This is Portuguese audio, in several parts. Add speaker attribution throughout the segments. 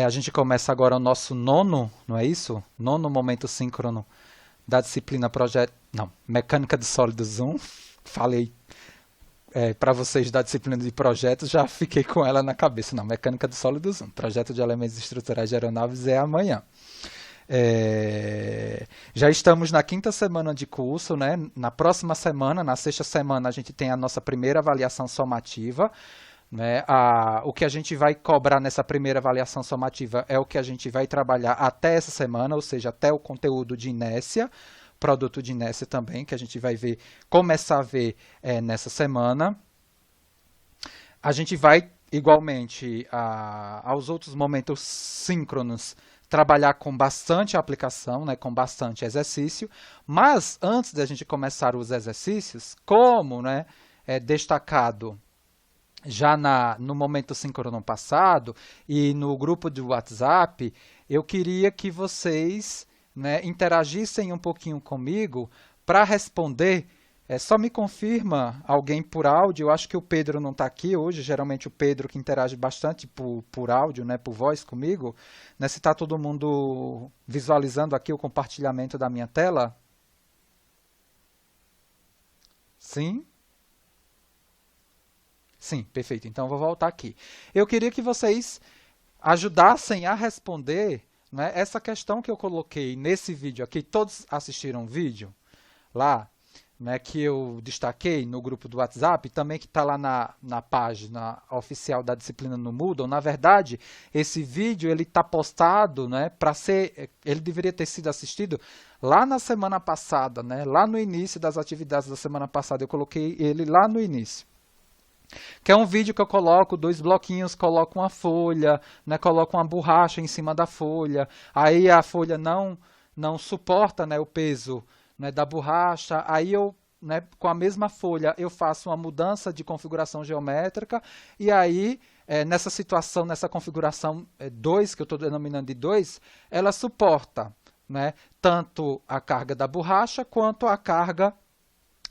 Speaker 1: A gente começa agora o nosso nono, não é isso? Nono momento síncrono da disciplina projeto, não, Mecânica de Sólidos 1. Falei para vocês da disciplina de projetos, já fiquei com ela na cabeça. Não, Mecânica de Sólidos 1, projeto de elementos estruturais de aeronaves é amanhã. Já estamos na quinta semana de curso, né? Na próxima semana, na sexta semana, a gente tem a nossa primeira avaliação somativa. Né? O que a gente vai cobrar nessa primeira avaliação somativa é o que a gente vai trabalhar até essa semana, ou seja, até o conteúdo de inércia, produto de inércia também, que a gente vai ver, começar a ver nessa semana. A gente vai, igualmente, aos outros momentos síncronos, trabalhar com bastante aplicação, né, com bastante exercício, mas antes da gente começar os exercícios, como né, destacado já no momento síncrono passado e no grupo de WhatsApp, eu queria que vocês né, interagissem um pouquinho comigo para responder. Só me confirma alguém por áudio. Eu acho que o Pedro não está aqui hoje. Geralmente o Pedro que interage bastante por áudio, né, por voz comigo. Né, se está todo mundo visualizando aqui o compartilhamento da minha tela? Sim? Sim, perfeito. Então, eu vou voltar aqui. Eu queria que vocês ajudassem a responder né, essa questão que eu coloquei nesse vídeo aqui. Todos assistiram o vídeo lá, né, que eu destaquei no grupo do WhatsApp, também que está lá na página oficial da disciplina no Moodle. Na verdade, esse vídeo ele está postado, né, ele deveria ter sido assistido lá na semana passada, né, lá no início das atividades da semana passada. Eu coloquei ele lá no início. Que é um vídeo que eu coloco 2 bloquinhos, coloco uma folha, né, coloco uma borracha em cima da folha, aí a folha não suporta né, o peso né, da borracha, aí eu, né, com a mesma folha, eu faço uma mudança de configuração geométrica, e aí, nessa situação, nessa configuração 2, que eu estou denominando de 2, ela suporta né, tanto a carga da borracha, quanto a carga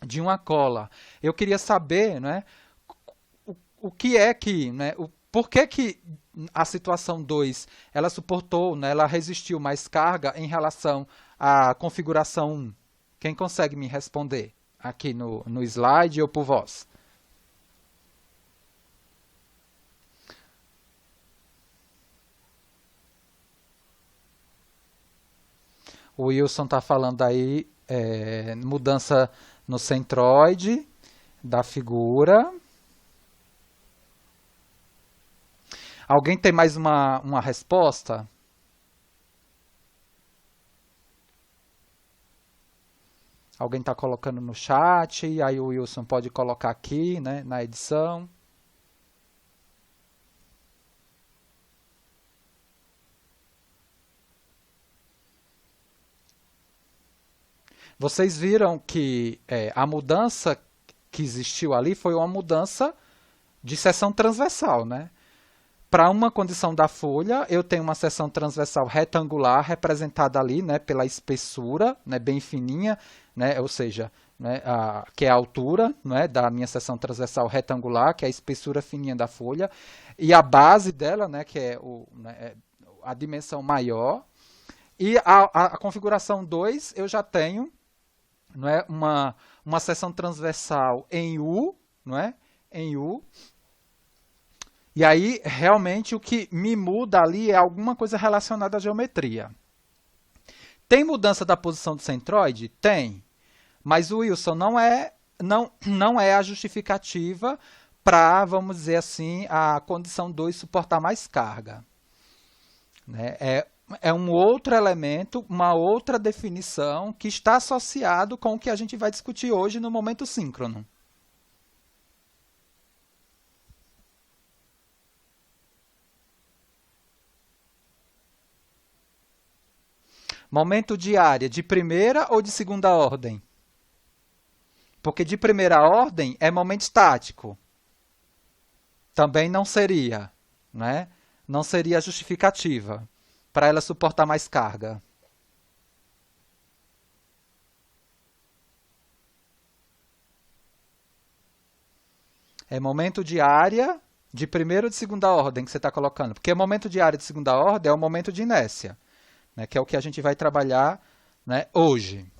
Speaker 1: de uma cola. Eu queria saber, né, o que é que, né, por que a situação 2 ela suportou, né, ela resistiu mais carga em relação à configuração 1? Quem consegue me responder aqui no slide ou por voz? O Wilson está falando aí mudança no centroide da figura. Alguém tem mais uma resposta? Alguém está colocando no chat, aí o Wilson pode colocar aqui né, na edição. Vocês viram que a mudança que existiu ali foi uma mudança de seção transversal, né? Para uma condição da folha, eu tenho uma seção transversal retangular representada ali né, pela espessura, né, bem fininha, né, ou seja, né, que é a altura né, da minha seção transversal retangular, que é a espessura fininha da folha, e a base dela, né, que é a dimensão maior. E a configuração 2, eu já tenho não é, uma seção transversal em U, não é, em U. E aí, realmente, o que me muda ali é alguma coisa relacionada à geometria. Tem mudança da posição do centroide? Tem. Mas o Wilson não é a justificativa para, vamos dizer assim, a condição 2 suportar mais carga. Né? É um outro elemento, uma outra definição que está associado com o que a gente vai discutir hoje no momento síncrono. Momento de área, de primeira ou de segunda ordem? Porque de primeira ordem é momento estático. Também não seria, né? Não seria justificativa para ela suportar mais carga. É momento de área de primeira ou de segunda ordem que você está colocando? Porque momento de área de segunda ordem é o momento de inércia, né, que é o que a gente vai trabalhar, né, hoje.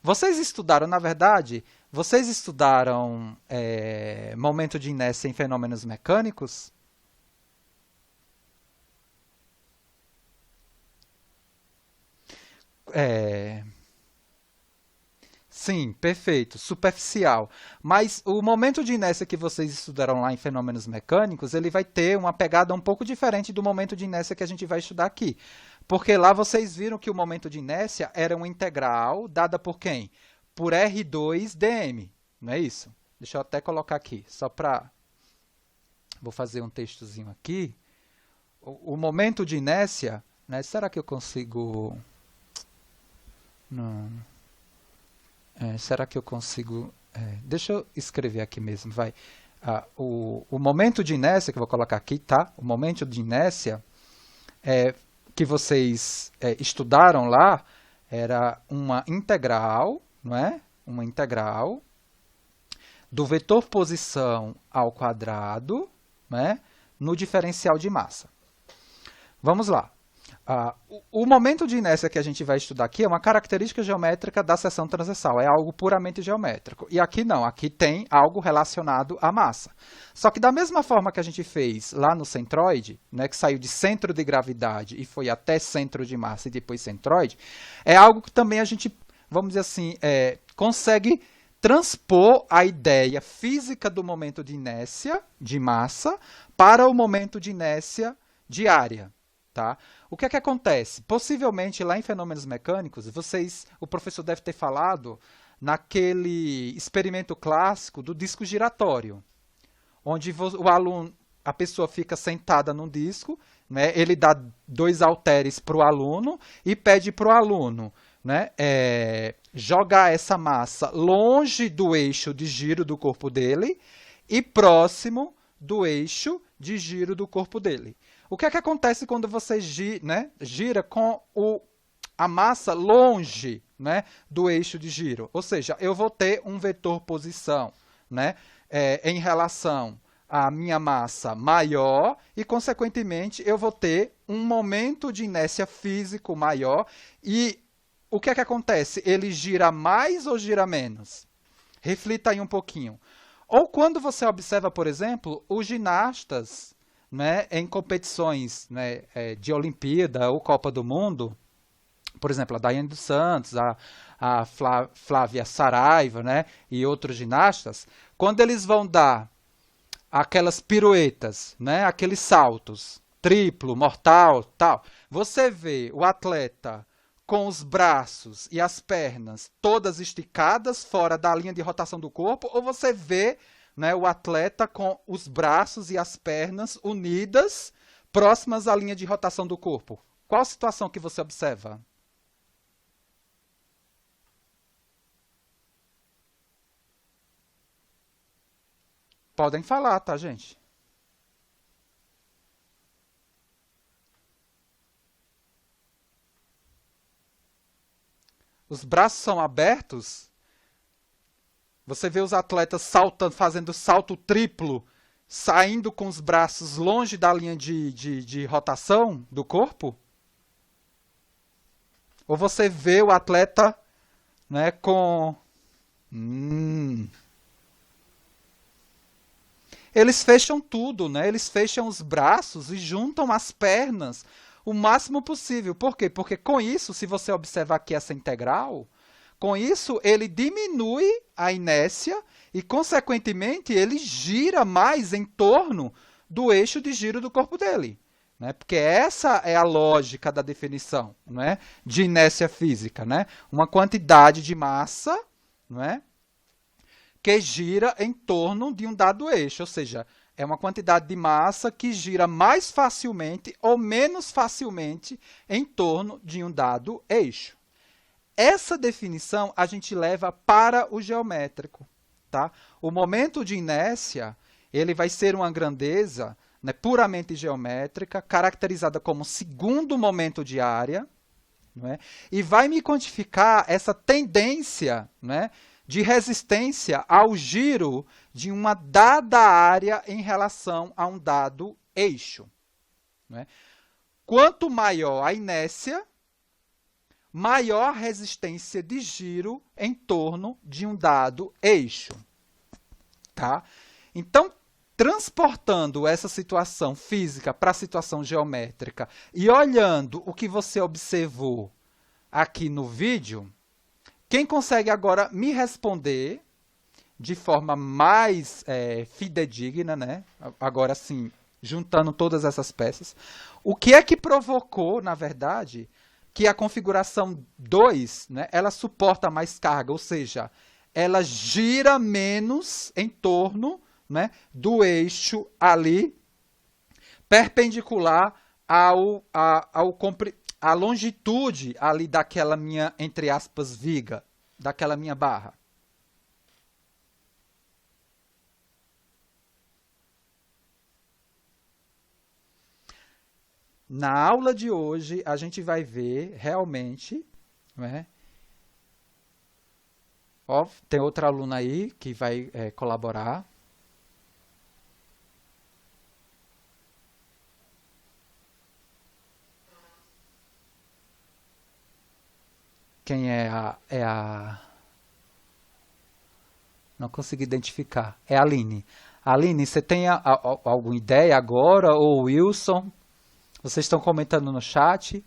Speaker 1: Vocês estudaram, na verdade, vocês estudaram momento de inércia em fenômenos mecânicos? É, sim, perfeito, superficial. Mas o momento de inércia que vocês estudaram lá em fenômenos mecânicos, ele vai ter uma pegada um pouco diferente do momento de inércia que a gente vai estudar aqui. Porque lá vocês viram que o momento de inércia era uma integral dada por quem? Por R2dm, não é isso? Deixa eu até colocar aqui, só para... Vou fazer um textozinho aqui. O momento de inércia, né? Será que eu consigo... Não... será que eu consigo... deixa eu escrever aqui mesmo, vai. O momento de inércia, que eu vou colocar aqui, tá? O momento de inércia que vocês estudaram lá era uma integral, não é? Uma integral do vetor posição ao quadrado, né? No diferencial de massa. Vamos lá. O momento de inércia que a gente vai estudar aqui é uma característica geométrica da seção transversal, é algo puramente geométrico. E aqui não, aqui tem algo relacionado à massa. Só que da mesma forma que a gente fez lá no centroide, né, que saiu de centro de gravidade e foi até centro de massa e depois centroide, é algo que também a gente, vamos dizer assim, consegue transpor a ideia física do momento de inércia de massa para o momento de inércia de área. Tá? O que é que acontece? Possivelmente lá em fenômenos mecânicos, o professor deve ter falado naquele experimento clássico do disco giratório, onde a pessoa fica sentada num disco, né, ele dá 2 halteres para o aluno e pede para o aluno, né, jogar essa massa longe do eixo de giro do corpo dele e próximo do eixo de giro do corpo dele. O que é que acontece quando você gira com a massa longe, né, do eixo de giro? Ou seja, eu vou ter um vetor posição, né, em relação à minha massa maior e, consequentemente, eu vou ter um momento de inércia físico maior. E o que é que acontece? Ele gira mais ou gira menos? Reflita aí um pouquinho. Ou quando você observa, por exemplo, os ginastas, né, em competições, né, de Olimpíada ou Copa do Mundo, por exemplo, a Daiane dos Santos, a Flávia Saraiva, né, e outros ginastas, quando eles vão dar aquelas piruetas, né, aqueles saltos, triplo, mortal, tal, você vê o atleta com os braços e as pernas todas esticadas fora da linha de rotação do corpo, ou você vê, né, o atleta com os braços e as pernas unidas, próximas à linha de rotação do corpo? Qual a situação que você observa? Podem falar, tá, gente? Os braços são abertos? Você vê os atletas saltando, fazendo salto triplo, saindo com os braços longe da linha de rotação do corpo? Ou você vê o atleta, né, com... Eles fecham tudo, né? Eles fecham os braços e juntam as pernas o máximo possível. Por quê? Porque com isso, se você observar aqui essa integral, com isso ele diminui a inércia e, consequentemente, ele gira mais em torno do eixo de giro do corpo dele, né? Porque essa é a lógica da definição, né, de inércia física, né? Uma quantidade de massa, né, que gira em torno de um dado eixo, ou seja, é uma quantidade de massa que gira mais facilmente ou menos facilmente em torno de um dado eixo. Essa definição a gente leva para o geométrico. Tá? O momento de inércia ele vai ser uma grandeza, né, puramente geométrica, caracterizada como segundo momento de área, não é? E vai me quantificar essa tendência, né, de resistência ao giro de uma dada área em relação a um dado eixo. Né? Quanto maior a inércia, maior a resistência de giro em torno de um dado eixo. Tá? Então, transportando essa situação física para a situação geométrica e olhando o que você observou aqui no vídeo, quem consegue agora me responder de forma mais fidedigna, né? Agora sim, juntando todas essas peças, o que é que provocou, na verdade, que a configuração 2, né, ela suporta mais carga, ou seja, ela gira menos em torno, né, do eixo ali, perpendicular à longitude ali daquela minha, entre aspas, viga, daquela minha barra. Na aula de hoje, a gente vai ver realmente, né? Ó, tem outra aluna aí que vai colaborar. Quem é a... Não consegui identificar. É a Aline. Aline, você tem alguma ideia agora? Ou Wilson? Vocês estão comentando no chat.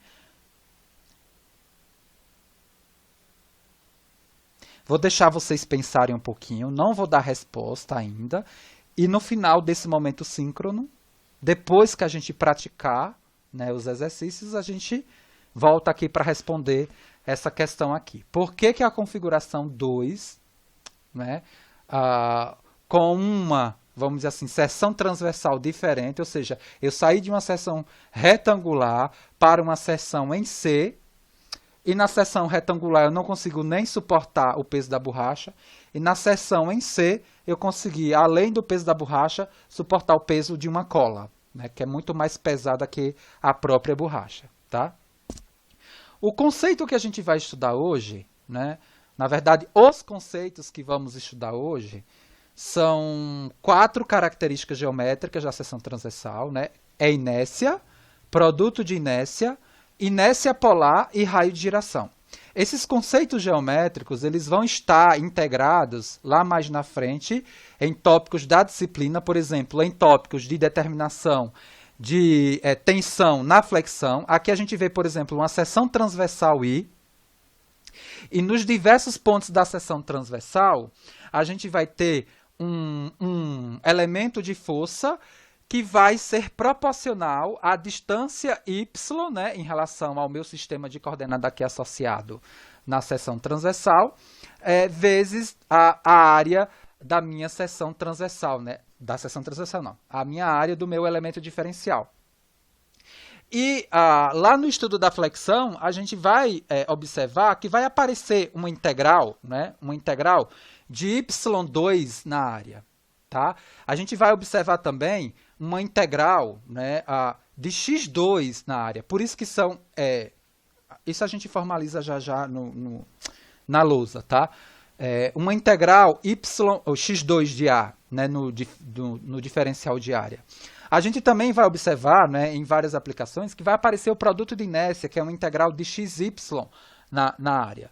Speaker 1: Vou deixar vocês pensarem um pouquinho. Não vou dar resposta ainda. E no final desse momento síncrono, depois que a gente praticar, né, os exercícios, a gente volta aqui para responder essa questão aqui. Por que a configuração 2, né, com uma, vamos dizer assim, seção transversal diferente, ou seja, eu saí de uma seção retangular para uma seção em C, e na seção retangular eu não consigo nem suportar o peso da borracha, e na seção em C eu consegui, além do peso da borracha, suportar o peso de uma cola, né, que é muito mais pesada que a própria borracha. Tá? O conceito que a gente vai estudar hoje, né, na verdade, os conceitos que vamos estudar hoje são 4 características geométricas da seção transversal, né? É inércia, produto de inércia, inércia polar e raio de giração. Esses conceitos geométricos eles vão estar integrados lá mais na frente em tópicos da disciplina, por exemplo, em tópicos de determinação de tensão na flexão. Aqui a gente vê, por exemplo, uma seção transversal I, e nos diversos pontos da seção transversal, a gente vai ter um elemento de força que vai ser proporcional à distância y, né, em relação ao meu sistema de coordenada aqui associado na seção transversal, vezes a área da minha seção transversal, né, da seção transversal não, a minha área do meu elemento diferencial. E lá no estudo da flexão, a gente vai observar que vai aparecer uma integral, né, uma integral de y2 na área. Tá? A gente vai observar também uma integral, né, de x2 na área. Por isso que são... isso a gente formaliza já na lousa. Tá? Uma integral ou x2 de A, né, no diferencial de área. A gente também vai observar, né, em várias aplicações que vai aparecer o produto de inércia, que é uma integral de xy na área.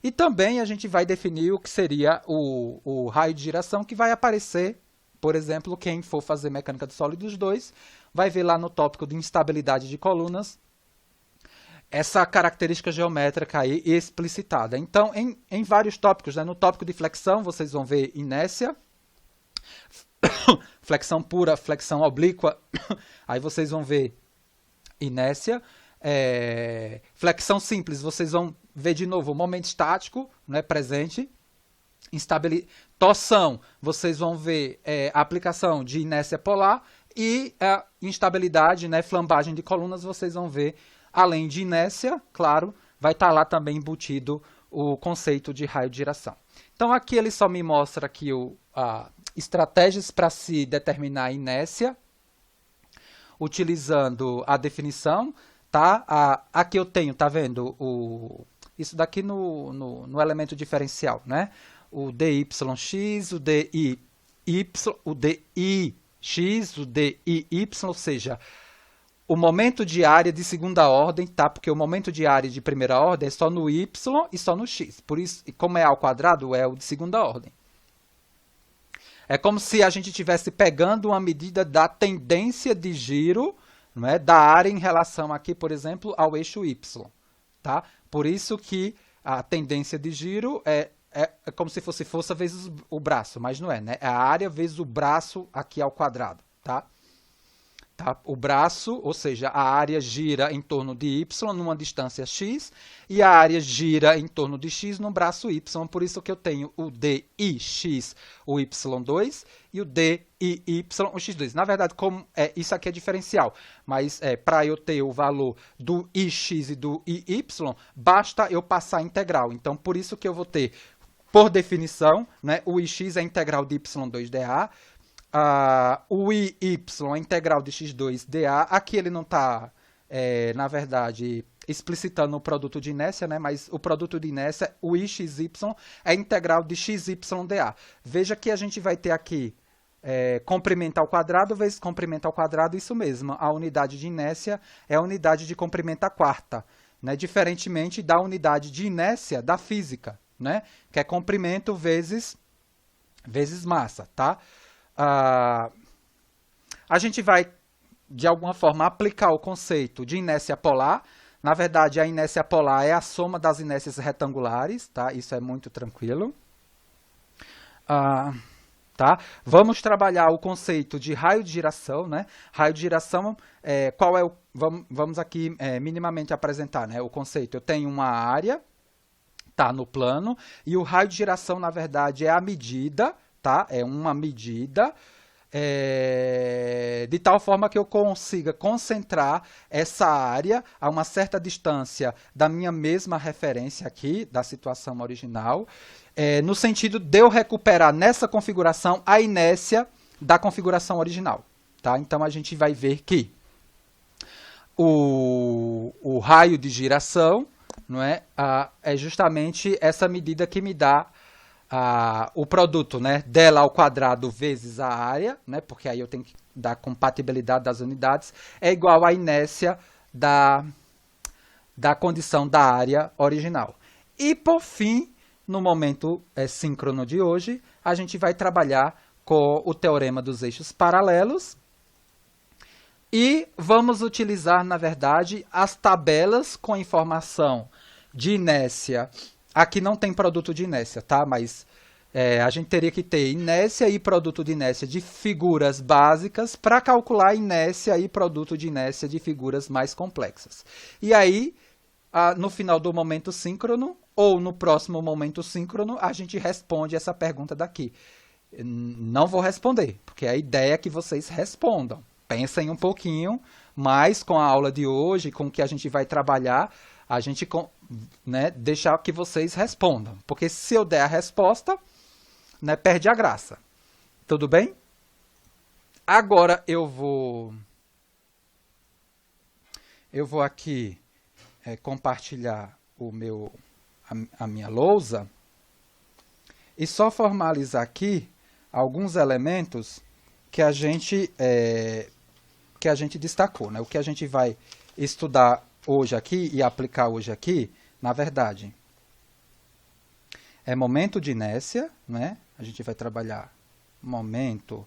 Speaker 1: E também a gente vai definir o que seria o raio de giração, que vai aparecer, por exemplo, quem for fazer mecânica de sólidos 2, vai ver lá no tópico de instabilidade de colunas, essa característica geométrica aí explicitada. Então, em vários tópicos, né, no tópico de flexão, vocês vão ver inércia, flexão pura, flexão oblíqua, aí vocês vão ver inércia, flexão simples, vocês vão ver de novo o momento estático, né, presente, torção, vocês vão ver a aplicação de inércia polar e a instabilidade, né, flambagem de colunas, vocês vão ver, além de inércia, claro, vai estar lá também embutido o conceito de raio de giração. Então aqui ele só me mostra aqui estratégias para se determinar a inércia, utilizando a definição, tá? Aqui eu tenho, tá vendo? Isso daqui no elemento diferencial, né? o DYX, o DIY, o DIX, o DIY, ou seja, o momento de área de segunda ordem, tá? Porque o momento de área de primeira ordem é só no Y e só no X. Por isso, como é ao quadrado, é o de segunda ordem. É como se a gente estivesse pegando uma medida da tendência de giro, não é, da área em relação aqui, por exemplo, ao eixo Y. Tá? Por isso que a tendência de giro é como se fosse força vezes o braço, mas não é, né? É a área vezes o braço aqui ao quadrado. Tá? Tá? O braço, ou seja, a área gira em torno de y numa distância x e a área gira em torno de x no braço y. Por isso que eu tenho o dix, o y2 e o diy, o x2. Na verdade, como isso aqui é diferencial, mas para eu ter o valor do ix e do iy, basta eu passar a integral. Então, por isso que eu vou ter, por definição, né, o ix é a integral de y2 dA, o IY é integral de x2 dA. Aqui ele não está, na verdade, explicitando o produto de inércia, né? Mas o produto de inércia, o IXY, é integral de xy dA. Veja que a gente vai ter aqui comprimento ao quadrado vezes comprimento ao quadrado, isso mesmo. A unidade de inércia é a unidade de comprimento à quarta, né? Diferentemente da unidade de inércia da física, né? Que é comprimento vezes massa, tá? A gente vai, de alguma forma, aplicar o conceito de inércia polar. Na verdade, a inércia polar é a soma das inércias retangulares, tá? Isso é muito tranquilo. Tá? Vamos trabalhar o conceito de raio de giração, né? Raio de giração, qual é o... Vamos aqui minimamente apresentar, né, o conceito. Eu tenho uma área, tá, no plano, e o raio de giração, na verdade, é a medida, tá? É uma medida de tal forma que eu consiga concentrar essa área a uma certa distância da minha mesma referência aqui, da situação original, no sentido de eu recuperar nessa configuração a inércia da configuração original. Tá? Então, a gente vai ver que o raio de giração, não é justamente essa medida que me dá o produto, né, dela ao quadrado vezes a área, né, porque aí eu tenho que dar compatibilidade das unidades, é igual à inércia da condição da área original. E, por fim, no momento síncrono de hoje, a gente vai trabalhar com o teorema dos eixos paralelos e vamos utilizar, na verdade, as tabelas com informação de inércia. Aqui não tem produto de inércia, tá? Mas a gente teria que ter inércia e produto de inércia de figuras básicas para calcular inércia e produto de inércia de figuras mais complexas. E aí, no final do momento síncrono, ou no próximo momento síncrono, a gente responde essa pergunta daqui. Não vou responder, porque a ideia é que vocês respondam. Pensem um pouquinho, mas com a aula de hoje, com o que a gente vai trabalhar, a gente deixar que vocês respondam. Porque se eu der a resposta, perde a graça. Tudo bem? Agora eu vou aqui compartilhar a minha lousa e só formalizar aqui alguns elementos que a gente destacou, né? O que a gente vai estudar hoje aqui e aplicar hoje aqui, na verdade, é momento de inércia, né? A gente vai trabalhar momento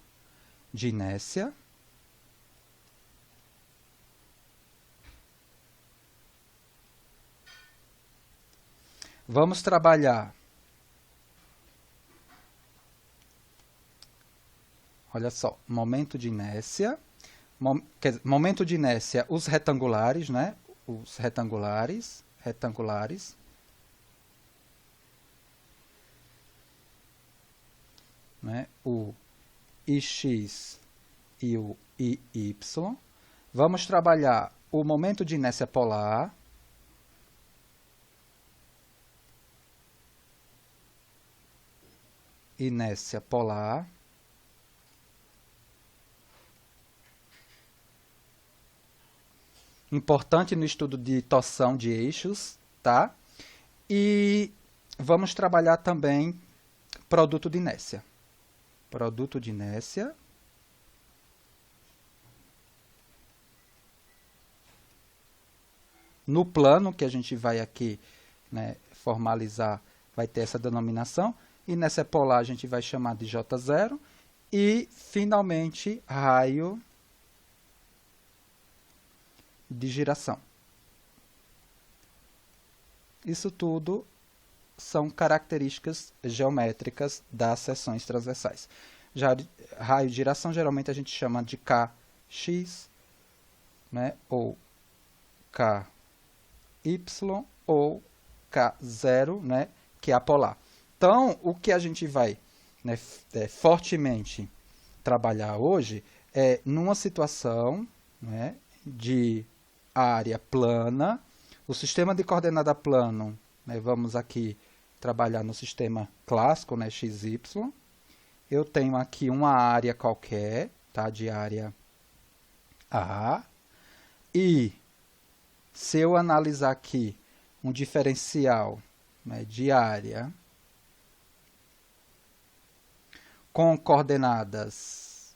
Speaker 1: de inércia. Vamos trabalhar, olha só, momento de inércia, momento de inércia, os retangulares, né? Os retangulares, né? O IX e o IY. Vamos trabalhar o momento de inércia polar, inércia polar, importante no estudo de torção de eixos, tá? E vamos trabalhar também produto de inércia. Produto de inércia no plano que a gente vai aqui, né, formalizar, vai ter essa denominação, e nessa polar a gente vai chamar de J0, e finalmente raio de giração. Isso tudo são características geométricas das seções transversais. Já raio de giração geralmente a gente chama de Kx, né, ou Ky ou K0, né, que é a polar. Então, o que a gente vai, né, fortemente trabalhar hoje é numa situação, né, de área plana, o sistema de coordenada plano, né, vamos aqui trabalhar no sistema clássico, né, XY. Eu tenho aqui uma área qualquer, tá, de área A, e se eu analisar aqui um diferencial, né, de área com coordenadas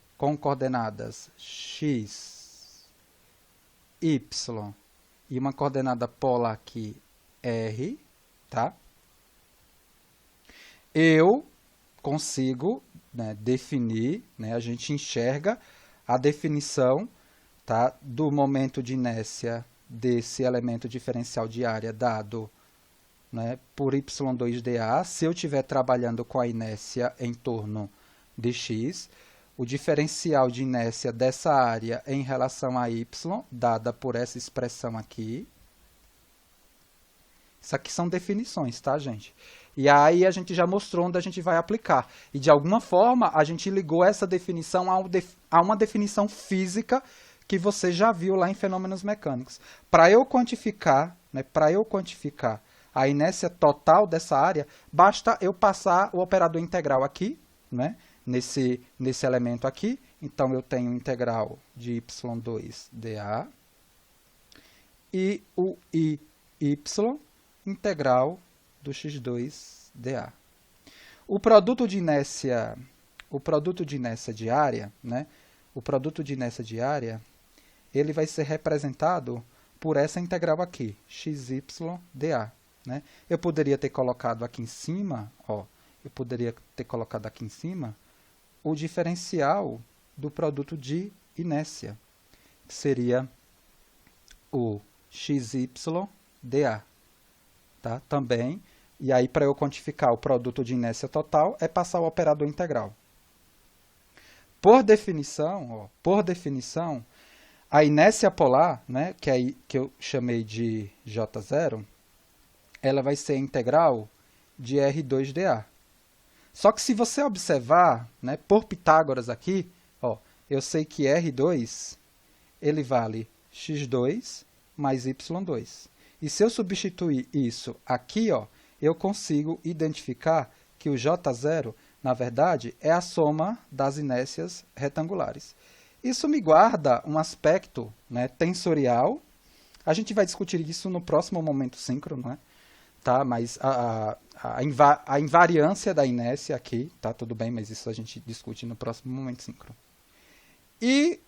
Speaker 1: x, y e uma coordenada polar aqui r, tá? Eu consigo, né, definir, né, a gente enxerga a definição, tá, do momento de inércia desse elemento diferencial de área dado, né, por y2dA, se eu estiver trabalhando com a inércia em torno de x, o diferencial de inércia dessa área em relação a y, dada por essa expressão aqui. Isso aqui são definições, tá, gente? E aí a gente já mostrou onde a gente vai aplicar. E de alguma forma a gente ligou essa definição a uma definição física que você já viu lá em fenômenos mecânicos. Para eu quantificar, né, a inércia total dessa área, basta eu passar o operador integral aqui, né, nesse elemento aqui. Então, eu tenho integral de y2dA e o y integral do x2dA. O produto de inércia diária, né, ele vai ser representado por essa integral aqui, xydA. Né? Eu poderia ter colocado aqui em cima, ó, o diferencial do produto de inércia, que seria o xydA. Tá? Também, e aí para eu quantificar o produto de inércia total, é passar o operador integral. Por definição, a inércia polar, né, que eu chamei de J0, ela vai ser integral de R2dA. Só que se você observar, né, por Pitágoras aqui, ó, eu sei que R2 ele vale x2 mais y2. E se eu substituir isso aqui, ó, eu consigo identificar que o J0, na verdade, é a soma das inércias retangulares. Isso me guarda um aspecto, né, tensorial. A gente vai discutir isso no próximo momento síncrono, né? Tá? Mas a invariância da inércia aqui, tá? Tudo bem, mas isso a gente discute no próximo momento síncrono. E,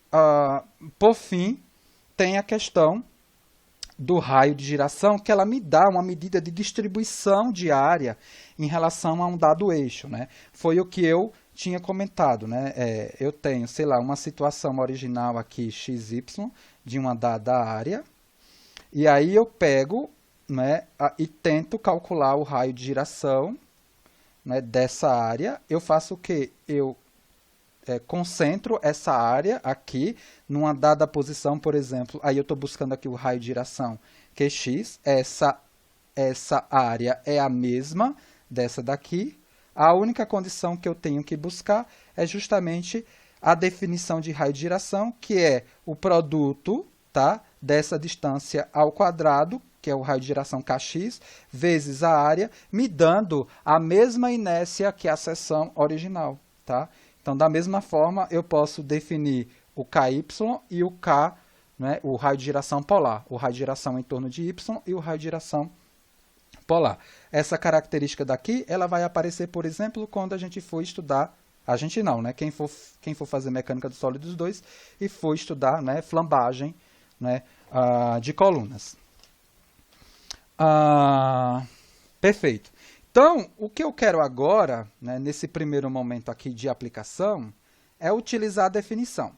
Speaker 1: por fim, tem a questão do raio de giração, que ela me dá uma medida de distribuição de área em relação a um dado eixo, né? Foi o que eu tinha comentado, né? Eu tenho, sei lá, uma situação original aqui, xy, de uma dada área, e aí eu pego, né, e tento calcular o raio de giração, né, dessa área. Eu faço o quê? Eu concentro essa área aqui, numa dada posição, por exemplo, aí eu estou buscando aqui o raio de giração, que é x, essa área é a mesma dessa daqui. A única condição que eu tenho que buscar é justamente a definição de raio de giração, que é o produto, tá, dessa distância ao quadrado, que é o raio de giração Kx, vezes a área, me dando a mesma inércia que a seção original. Tá? Então, da mesma forma, eu posso definir o Ky e o K, né, o raio de giração polar, o raio de giração em torno de y e o raio de giração polar. Essa característica daqui, ela vai aparecer, por exemplo, quando a gente for estudar, a gente não, né? Quem for fazer mecânica dos sólidos 2 e for estudar, né, flambagem, né, de colunas. Perfeito. Então, o que eu quero agora, né, nesse primeiro momento aqui de aplicação, é utilizar a definição.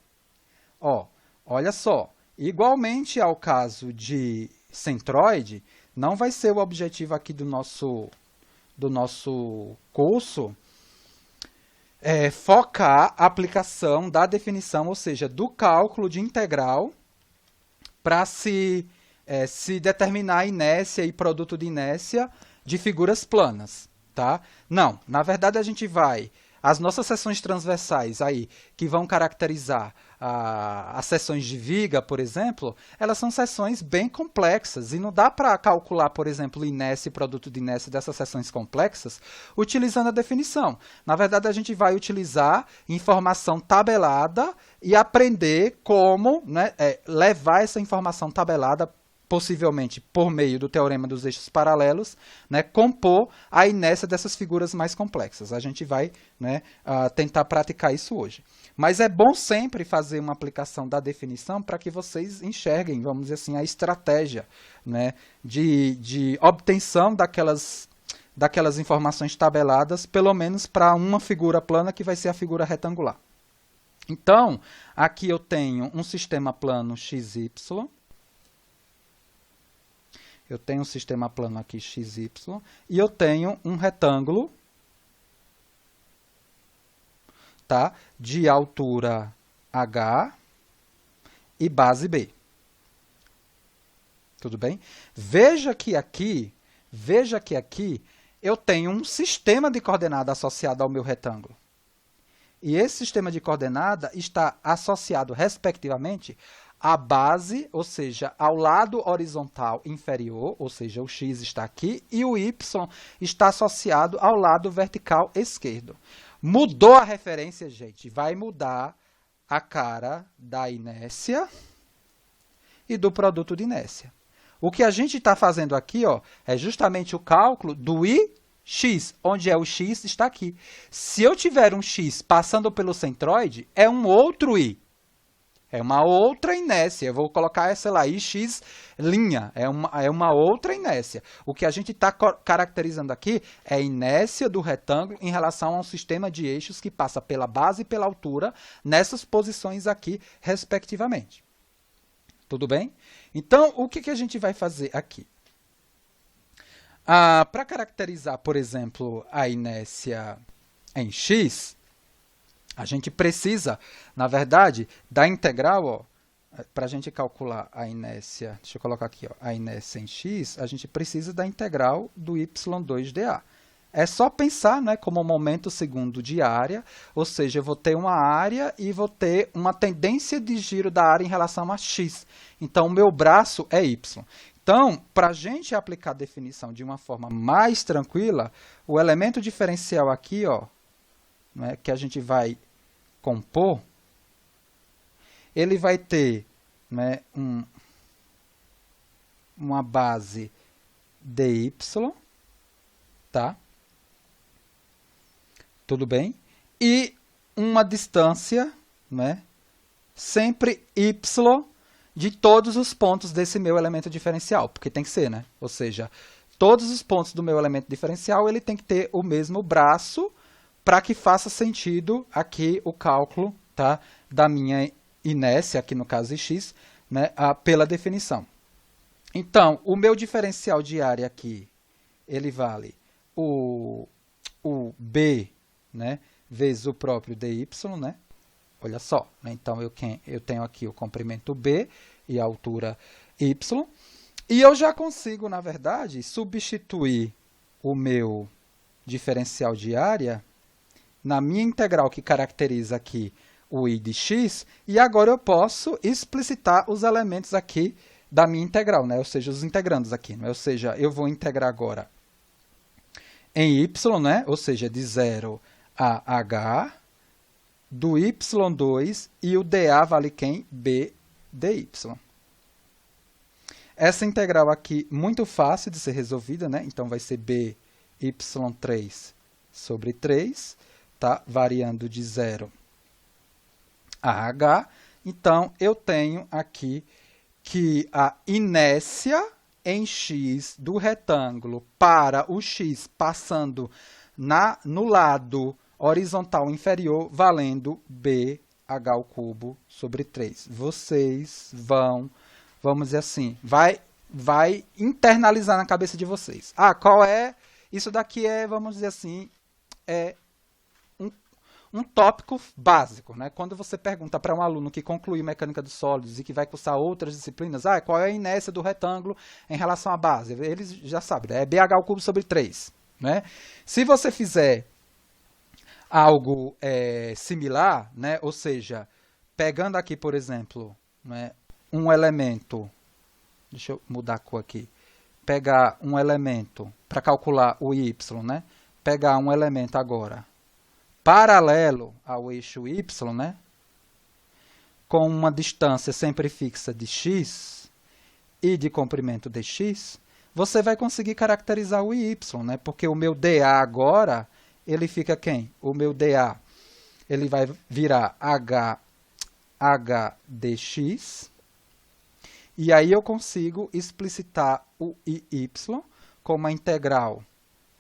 Speaker 1: Olha só, igualmente ao caso de centroide, não vai ser o objetivo aqui do nosso curso focar a aplicação da definição, ou seja, do cálculo de integral para se determinar a inércia e produto de inércia de figuras planas, tá? Não, na verdade a gente vai... As nossas seções transversais aí, que vão caracterizar as seções de viga, por exemplo, elas são seções bem complexas e não dá para calcular, por exemplo, inércia e produto de inércia dessas seções complexas utilizando a definição. Na verdade, a gente vai utilizar informação tabelada e aprender como, né, levar essa informação tabelada, possivelmente por meio do teorema dos eixos paralelos, né, compor a inércia dessas figuras mais complexas. A gente vai, né, tentar praticar isso hoje. Mas é bom sempre fazer uma aplicação da definição para que vocês enxerguem, vamos dizer assim, a estratégia, né, de obtenção daquelas informações tabeladas, pelo menos para uma figura plana que vai ser a figura retangular. Então, aqui eu tenho um sistema plano XY. Eu tenho um sistema plano aqui XY e eu tenho um retângulo, tá, de altura H e base B. Tudo bem? Veja que aqui eu tenho um sistema de coordenada associado ao meu retângulo. E esse sistema de coordenada está associado, respectivamente, a base, ou seja, ao lado horizontal inferior, ou seja, o x está aqui, e o y está associado ao lado vertical esquerdo. Mudou a referência, gente, vai mudar a cara da inércia e do produto de inércia. O que a gente está fazendo aqui, é justamente o cálculo do ix, onde o x está aqui. Se eu tiver um x passando pelo centroide, é um outro i. É uma outra inércia. Eu vou colocar, sei lá, ix', é uma outra inércia. O que a gente está caracterizando aqui é a inércia do retângulo em relação a um sistema de eixos que passa pela base e pela altura nessas posições aqui, respectivamente. Tudo bem? Então, o que a gente vai fazer aqui? Para caracterizar, por exemplo, a inércia em x, a gente precisa, na verdade, da integral, para a gente calcular a inércia, deixa eu colocar aqui, a inércia em x, a gente precisa da integral do y2dA. É só pensar, né, como momento segundo de área, ou seja, eu vou ter uma área e vou ter uma tendência de giro da área em relação a x. Então, o meu braço é y. Então, para a gente aplicar a definição de uma forma mais tranquila, o elemento diferencial aqui, né, que a gente vai compor, ele vai ter, né, uma base dy, tá? Tudo bem? E uma distância, né, sempre y de todos os pontos desse meu elemento diferencial, porque tem que ser, né? Ou seja, todos os pontos do meu elemento diferencial, ele tem que ter o mesmo braço para que faça sentido aqui o cálculo, tá, da minha inércia, aqui no caso x, né, pela definição. Então, o meu diferencial de área aqui, ele vale o b, né, vezes o próprio dy, né? Olha só, né? Então eu tenho aqui o comprimento b e a altura y, e eu já consigo, na verdade, substituir o meu diferencial de área na minha integral que caracteriza aqui o i de x, e agora eu posso explicitar os elementos aqui da minha integral, né? Ou seja, os integrandos aqui, né? Ou seja, eu vou integrar agora em y, né? Ou seja, de 0 a h, do y2, e o dA vale quem? B dy. Essa integral aqui, muito fácil de ser resolvida, né? Então, vai ser by3 sobre 3, tá? Variando de 0 a h. Então, eu tenho aqui que a inércia em x do retângulo para o x passando no lado horizontal inferior, valendo bh ao cubo sobre 3. Vocês vamos dizer assim, vai internalizar na cabeça de vocês. Ah, qual é? Isso daqui é, vamos dizer assim, é um tópico básico, né? Quando você pergunta para um aluno que concluiu mecânica dos sólidos e que vai cursar outras disciplinas, qual é a inércia do retângulo em relação à base? Eles já sabem, né? É bh ao cubo sobre 3. Né? Se você fizer algo similar, né? Ou seja, pegando aqui, por exemplo, né, um elemento, deixa eu mudar a cor aqui, pegar um elemento para calcular o y, né? Pegar um elemento agora paralelo ao eixo y, né? Com uma distância sempre fixa de x e de comprimento dx, você vai conseguir caracterizar o y, né? Porque o meu dA agora, ele fica quem? O meu dA, ele vai virar h dx, e aí eu consigo explicitar o y como a integral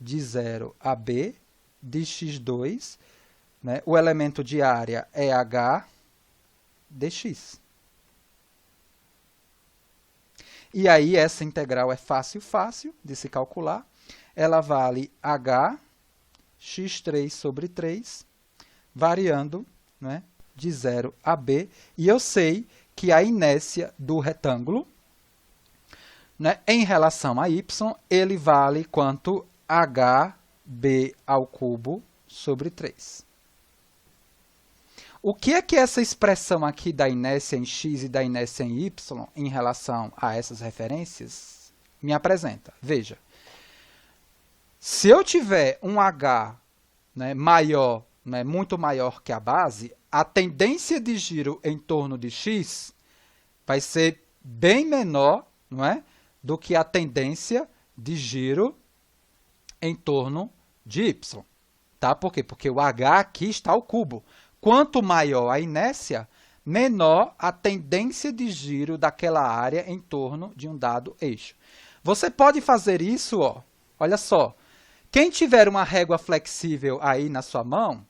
Speaker 1: de 0 a b de x2, né? O elemento de área é h dx. E aí essa integral é fácil de se calcular. Ela vale h x3 sobre 3, variando, né, de 0 a b. E eu sei que a inércia do retângulo, né, em relação a y, ele vale quanto hb ao cubo sobre 3. O que é que essa expressão aqui da inércia em x e da inércia em y, em relação a essas referências, me apresenta? Veja, se eu tiver um h, né, maior, né, muito maior que a base, a tendência de giro em torno de x vai ser bem menor, não é, do que a tendência de giro em torno de y. Tá? Por quê? Porque o h aqui está ao cubo. Quanto maior a inércia, menor a tendência de giro daquela área em torno de um dado eixo. Você pode fazer isso, ó, olha só. Quem tiver uma régua flexível aí na sua mão,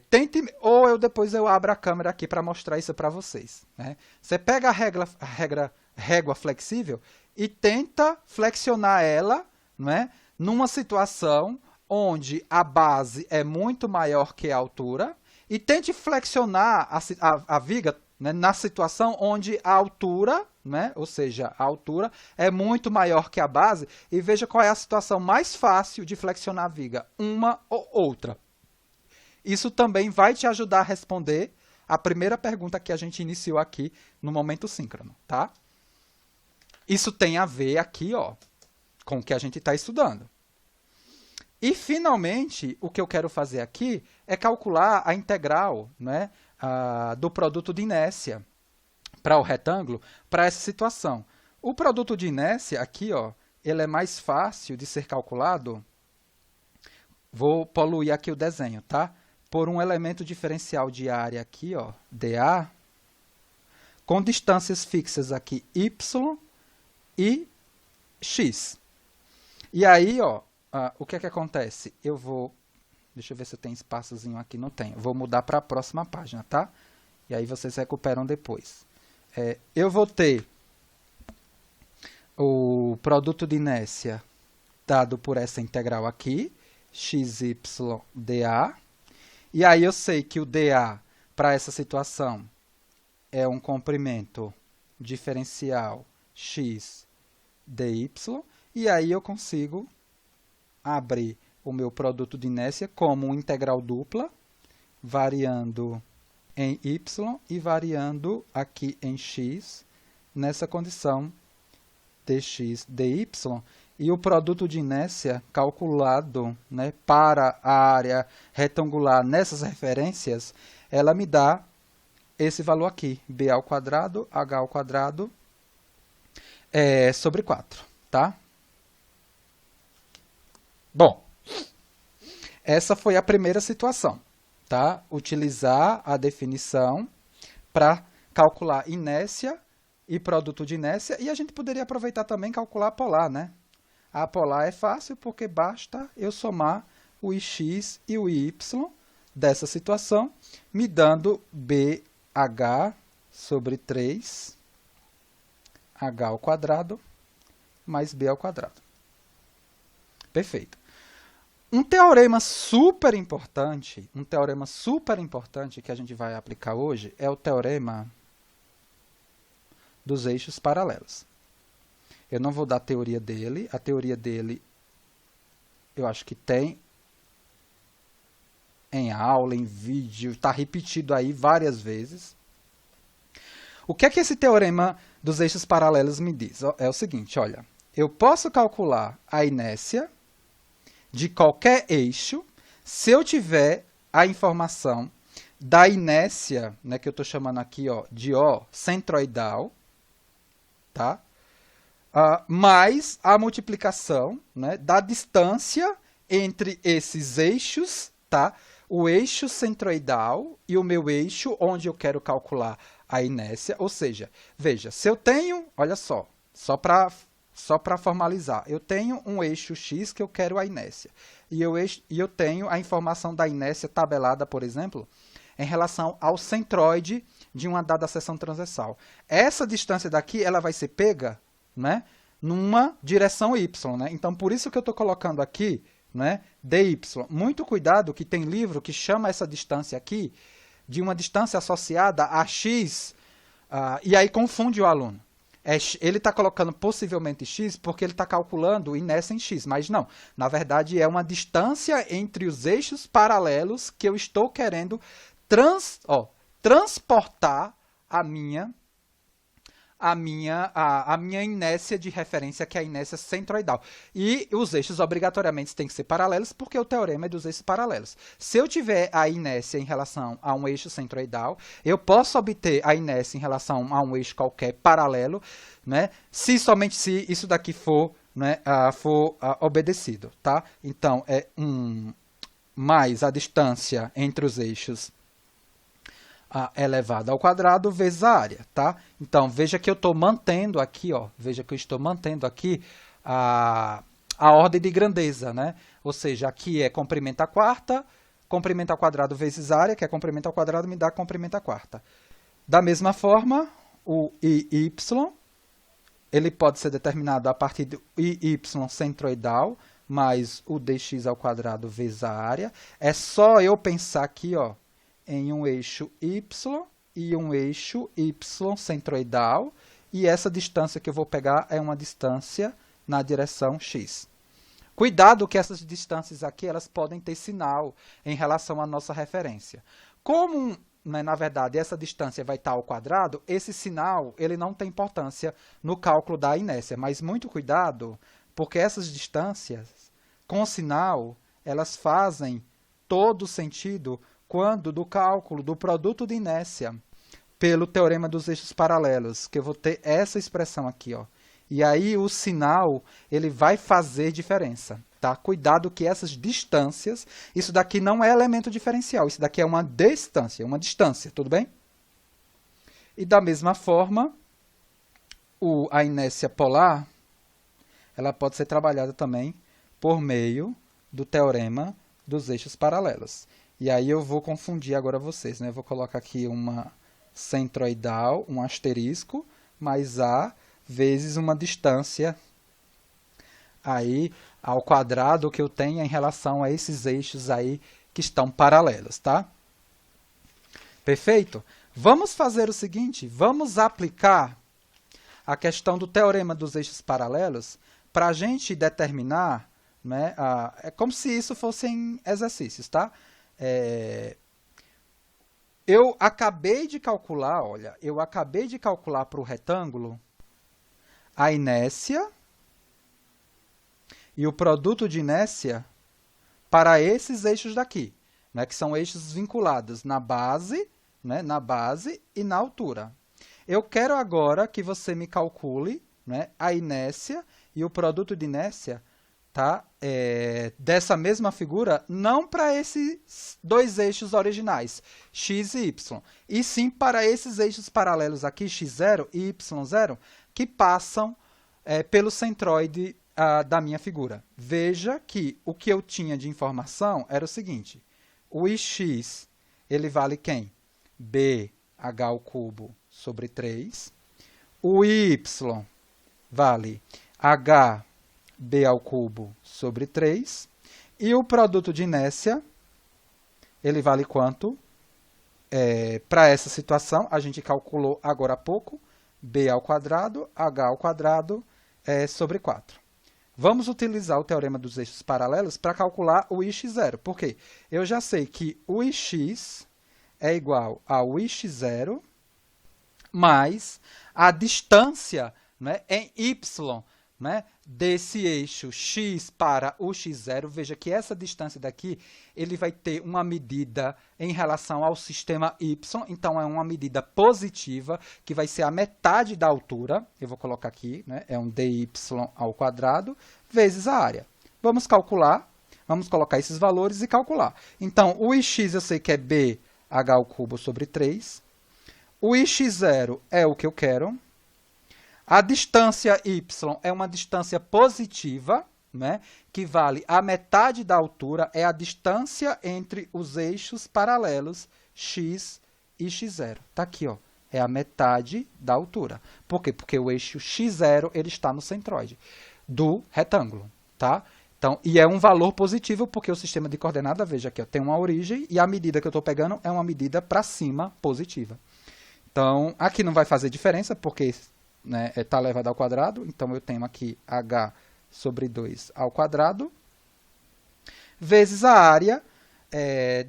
Speaker 1: tente, ou depois eu abro a câmera aqui para mostrar isso para vocês. Né? Você pega a régua flexível e tenta flexionar ela, né, numa situação onde a base é muito maior que a altura, e tente flexionar a viga, né, na situação onde a altura, né, ou seja, a altura é muito maior que a base, e veja qual é a situação mais fácil de flexionar a viga, uma ou outra. Isso também vai te ajudar a responder a primeira pergunta que a gente iniciou aqui no momento síncrono, tá? Isso tem a ver aqui, ó, com o que a gente está estudando. E, finalmente, o que eu quero fazer aqui é calcular a integral, né, do produto de inércia para o retângulo, para essa situação. O produto de inércia aqui, ó, ele é mais fácil de ser calculado. Vou poluir aqui o desenho, tá? Por um elemento diferencial de área aqui, ó, dA, com distâncias fixas aqui, y e x. E aí, ó, o que é que acontece? Eu vou... Deixa eu ver se tem espaçozinho aqui. Não tem. Vou mudar para a próxima página, tá? E aí vocês recuperam depois. Eu vou ter o produto de inércia dado por essa integral aqui, xy dA. E aí eu sei que o dA, para essa situação, é um comprimento diferencial x dy. E aí eu consigo abrir o meu produto de inércia como uma integral dupla, variando em y e variando aqui em x, nessa condição dx dy. E o produto de inércia calculado, né, para a área retangular nessas referências, ela me dá esse valor aqui, b ao quadrado, h ao quadrado, sobre 4, tá? Bom, essa foi a primeira situação, tá? Utilizar a definição para calcular inércia e produto de inércia, e a gente poderia aproveitar também e calcular a polar, né? A polar é fácil porque basta eu somar o ix e o y dessa situação, me dando BH sobre 3 h ao quadrado mais b ao quadrado. Perfeito. Um teorema super importante que a gente vai aplicar hoje é o teorema dos eixos paralelos. Eu não vou dar a teoria dele eu acho que tem em aula, em vídeo, está repetido aí várias vezes. O que é que esse teorema dos eixos paralelos me diz? É o seguinte, olha, eu posso calcular a inércia de qualquer eixo se eu tiver a informação da inércia, né, que eu estou chamando aqui de O centroidal, tá? Mais a multiplicação, né, da distância entre esses eixos, tá? O eixo centroidal e o meu eixo onde eu quero calcular a inércia. Ou seja, veja, se eu tenho, olha só para formalizar, eu tenho um eixo x que eu quero a inércia. E eu tenho a informação da inércia tabelada, por exemplo, em relação ao centroide de uma dada seção transversal. Essa distância daqui ela vai ser pega, né, numa direção y. Né? Então, por isso que eu estou colocando aqui, né, dy. Muito cuidado que tem livro que chama essa distância aqui de uma distância associada a x, e aí confunde o aluno. Ele está colocando possivelmente x porque ele está calculando inércia em x, mas não. Na verdade, é uma distância entre os eixos paralelos que eu estou querendo transportar a minha inércia de referência, que é a inércia centroidal. E os eixos obrigatoriamente têm que ser paralelos, porque o teorema é dos eixos paralelos. Se eu tiver a inércia em relação a um eixo centroidal, eu posso obter a inércia em relação a um eixo qualquer paralelo, né, somente se isso daqui for, né, obedecido. Tá? Então, é mais a distância entre os eixos elevado ao quadrado vezes a área, tá? Então, veja que eu estou mantendo aqui, a ordem de grandeza, né? Ou seja, aqui é comprimento à quarta, comprimento ao quadrado vezes área, que é comprimento ao quadrado, me dá comprimento à quarta. Da mesma forma, o IY, ele pode ser determinado a partir do IY centroidal, mais o dx ao quadrado vezes a área. É só eu pensar aqui, em um eixo y e um eixo y centroidal, e essa distância que eu vou pegar é uma distância na direção x. Cuidado que essas distâncias aqui elas podem ter sinal em relação à nossa referência. Como, né, na verdade, essa distância vai estar ao quadrado, esse sinal ele não tem importância no cálculo da inércia, mas muito cuidado, porque essas distâncias com sinal elas fazem todo sentido quando do cálculo do produto de inércia pelo teorema dos eixos paralelos, que eu vou ter essa expressão aqui, E aí o sinal ele vai fazer diferença, tá? Cuidado que essas distâncias, isso daqui não é elemento diferencial, isso daqui é uma distância, tudo bem? E da mesma forma, a inércia polar, ela pode ser trabalhada também por meio do teorema dos eixos paralelos. E aí eu vou confundir agora vocês, né? Eu vou colocar aqui uma centroidal, um asterisco, mais A vezes uma distância aí ao quadrado que eu tenho em relação a esses eixos aí que estão paralelos, tá? Perfeito? Vamos fazer o seguinte, vamos aplicar a questão do teorema dos eixos paralelos para a gente determinar, né? É como se isso fossem exercícios, tá? Eu acabei de calcular, para o retângulo a inércia e o produto de inércia para esses eixos daqui, né, que são eixos vinculados na base, né, e na altura. Eu quero agora que você me calcule, né, a inércia e o produto de inércia, tá, dessa mesma figura, não para esses dois eixos originais, x e y, e sim para esses eixos paralelos aqui, x0 e y0, que passam pelo centroide da minha figura. Veja que o que eu tinha de informação era o seguinte: o ix, ele vale quem? bh ao cubo sobre 3. O y vale hb ao cubo sobre 3. E o produto de inércia, ele vale quanto? Para essa situação, a gente calculou agora há pouco, b ao quadrado, h ao quadrado sobre 4. Vamos utilizar o teorema dos eixos paralelos para calcular o ix0. Por quê? Eu já sei que o ix é igual ao ix0 mais a distância, né, em y, né, desse eixo x para o x0. Veja que essa distância daqui ele vai ter uma medida em relação ao sistema y, então é uma medida positiva, que vai ser a metade da altura. Eu vou colocar aqui, né, é um dy ao quadrado, vezes a área. Vamos calcular, vamos colocar esses valores e calcular. Então, o ix eu sei que é bh ao cubo sobre 3. O ix0 é o que eu quero. A distância y é uma distância positiva, né, que vale a metade da altura, é a distância entre os eixos paralelos x e x0. Está aqui, ó, é a metade da altura. Por quê? Porque o eixo x0 ele está no centroide do retângulo. Tá? Então, e é um valor positivo, porque o sistema de coordenada, veja aqui, ó, tem uma origem e a medida que eu estou pegando é uma medida para cima positiva. Então, aqui não vai fazer diferença, porque está elevado ao quadrado, então eu tenho aqui h sobre 2 ao quadrado, vezes a área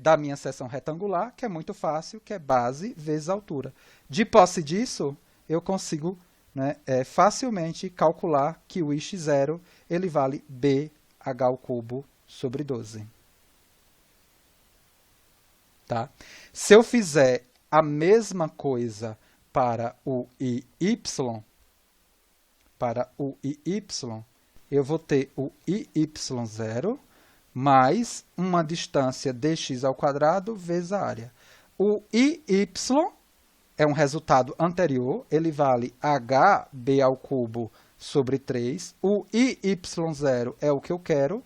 Speaker 1: da minha seção retangular, que é muito fácil, que é base vezes altura. De posse disso, eu consigo, né, facilmente calcular que o ix0 ele vale bh ao cubo sobre 12. Tá? Se eu fizer a mesma coisa para o iy, eu vou ter o iy0 mais uma distância dx ao quadrado vezes a área. O iy é um resultado anterior, ele vale hb ao cubo sobre 3. O iy0 é o que eu quero.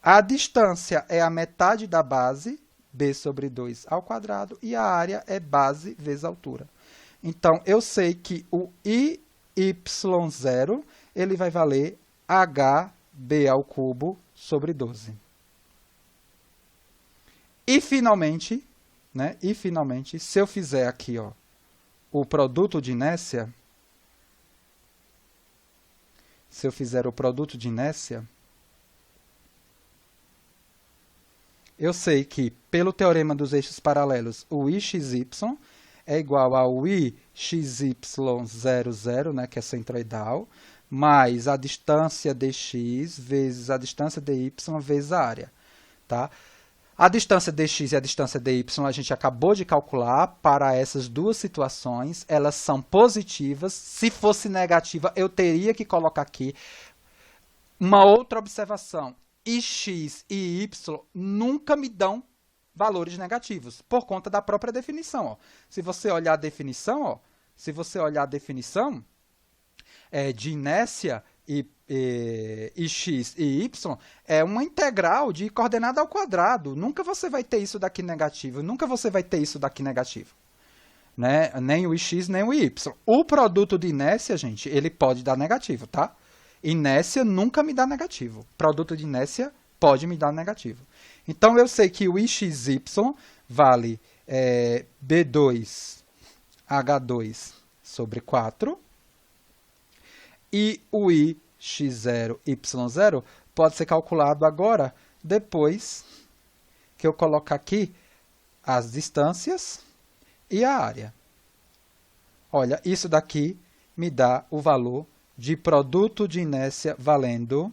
Speaker 1: A distância é a metade da base, b sobre 2 ao quadrado, e a área é base vezes altura. Então, eu sei que o iy0 ele vai valer hb ao cubo sobre 12. E, finalmente, se eu fizer aqui, ó, o produto de inércia, eu sei que, pelo teorema dos eixos paralelos, o ixy é igual ao ixy00, né, que é centroidal, mais a distância dx vezes a distância dy vezes a área. Tá? A distância dx e a distância dy a gente acabou de calcular para essas duas situações. Elas são positivas. Se fosse negativa, eu teria que colocar aqui uma outra observação. X e y nunca me dão valores negativos, por conta da própria definição. Ó. Se você olhar a definição, de inércia e x e y, é uma integral de coordenada ao quadrado. Nunca você vai ter isso daqui negativo, Né? Nem o x, nem o y. O produto de inércia, gente, ele pode dar negativo, tá? Inércia nunca me dá negativo. Produto de inércia pode me dar negativo. Então, eu sei que o ixy vale b2h2 sobre 4. E o ix0, y0 pode ser calculado agora, depois que eu colocar aqui as distâncias e a área. Olha, isso daqui me dá o valor de produto de inércia valendo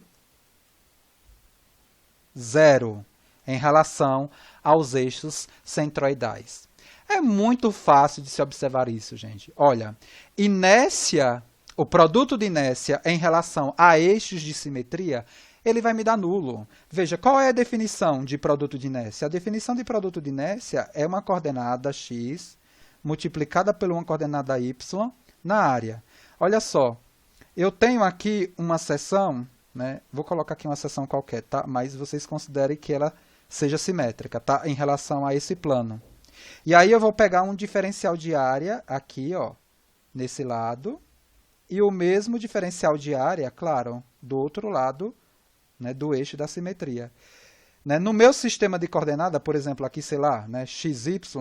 Speaker 1: 0 em relação aos eixos centroidais. É muito fácil de se observar isso, gente. Olha, inércia o produto de inércia em relação a eixos de simetria, ele vai me dar nulo. Veja, qual é a definição de produto de inércia? A definição de produto de inércia é uma coordenada x multiplicada por uma coordenada y na área. Olha só, eu tenho aqui uma seção, né? Vou colocar aqui uma seção qualquer, tá? Mas vocês considerem que ela seja simétrica, tá? Em relação a esse plano. E aí eu vou pegar um diferencial de área aqui, ó, nesse lado, e o mesmo diferencial de área, claro, do outro lado, né, do eixo da simetria. Né, no meu sistema de coordenada, por exemplo, aqui, sei lá, né, xy,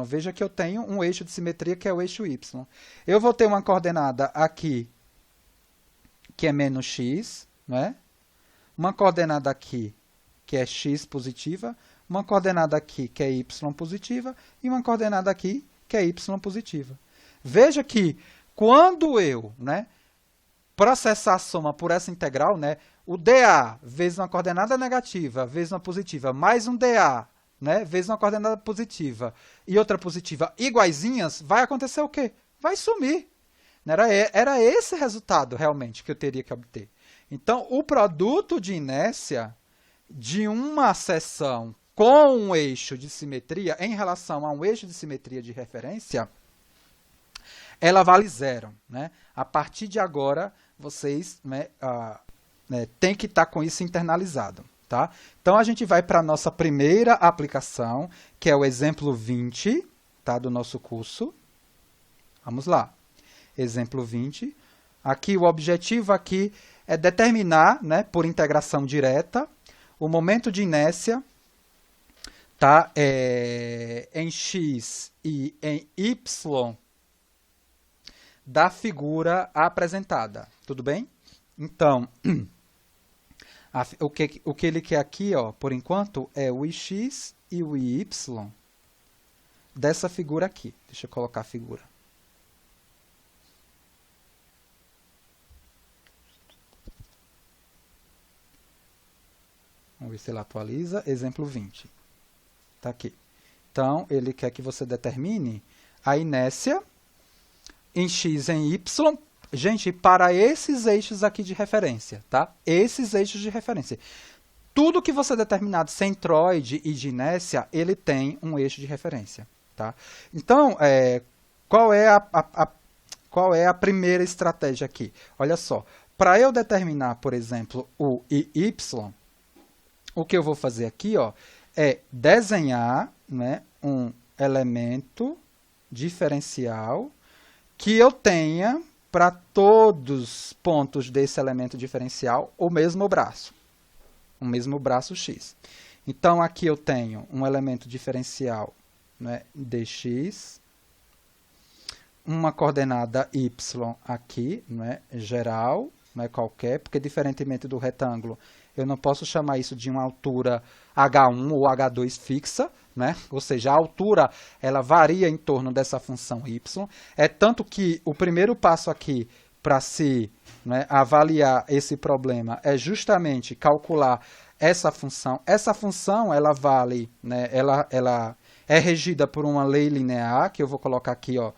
Speaker 1: veja que eu tenho um eixo de simetria que é o eixo y. Eu vou ter uma coordenada aqui que é menos x, né? Uma coordenada aqui que é x positiva, uma coordenada aqui que é y positiva e uma coordenada aqui que é y positiva. Veja que quando eu, né, processar a soma por essa integral, né, o dA vezes uma coordenada negativa vezes uma positiva, mais um dA, né, vezes uma coordenada positiva e outra positiva iguaizinhas, vai acontecer o quê? Vai sumir. Era esse resultado realmente que eu teria que obter. Então, o produto de inércia de uma seção com um eixo de simetria em relação a um eixo de simetria de referência, ela vale zero. Né? A partir de agora, vocês têm que estar com isso internalizado. Tá? Então, a gente vai para a nossa primeira aplicação, que é o exemplo 20, tá, do nosso curso. Vamos lá. Exemplo 20. Aqui, o objetivo aqui é determinar, né, por integração direta, o momento de inércia, tá, em x e em y da figura apresentada. Tudo bem? Então, o que ele quer aqui, ó, por enquanto, é o ix e o y dessa figura aqui. Deixa eu colocar a figura. Vamos ver se ele atualiza. Exemplo 20. Está aqui. Então, ele quer que você determine a inércia em x e em y, gente, para esses eixos aqui de referência, tá? Esses eixos de referência. Tudo que você determinar de centroide e de inércia, ele tem um eixo de referência, tá? Então, qual é a primeira estratégia aqui? Olha só, para eu determinar, por exemplo, o y, o que eu vou fazer aqui, ó, é desenhar, né, um elemento diferencial que eu tenha para todos os pontos desse elemento diferencial o mesmo braço x. Então, aqui eu tenho um elemento diferencial, né, dx, uma coordenada y aqui, né, geral, não é qualquer, porque diferentemente do retângulo, eu não posso chamar isso de uma altura H1 ou H2 fixa, né? Ou seja, a altura ela varia em torno dessa função y. É tanto que o primeiro passo aqui para se, né, avaliar esse problema é justamente calcular essa função. Essa função ela vale, né, ela é regida por uma lei linear, que eu vou colocar aqui, ó,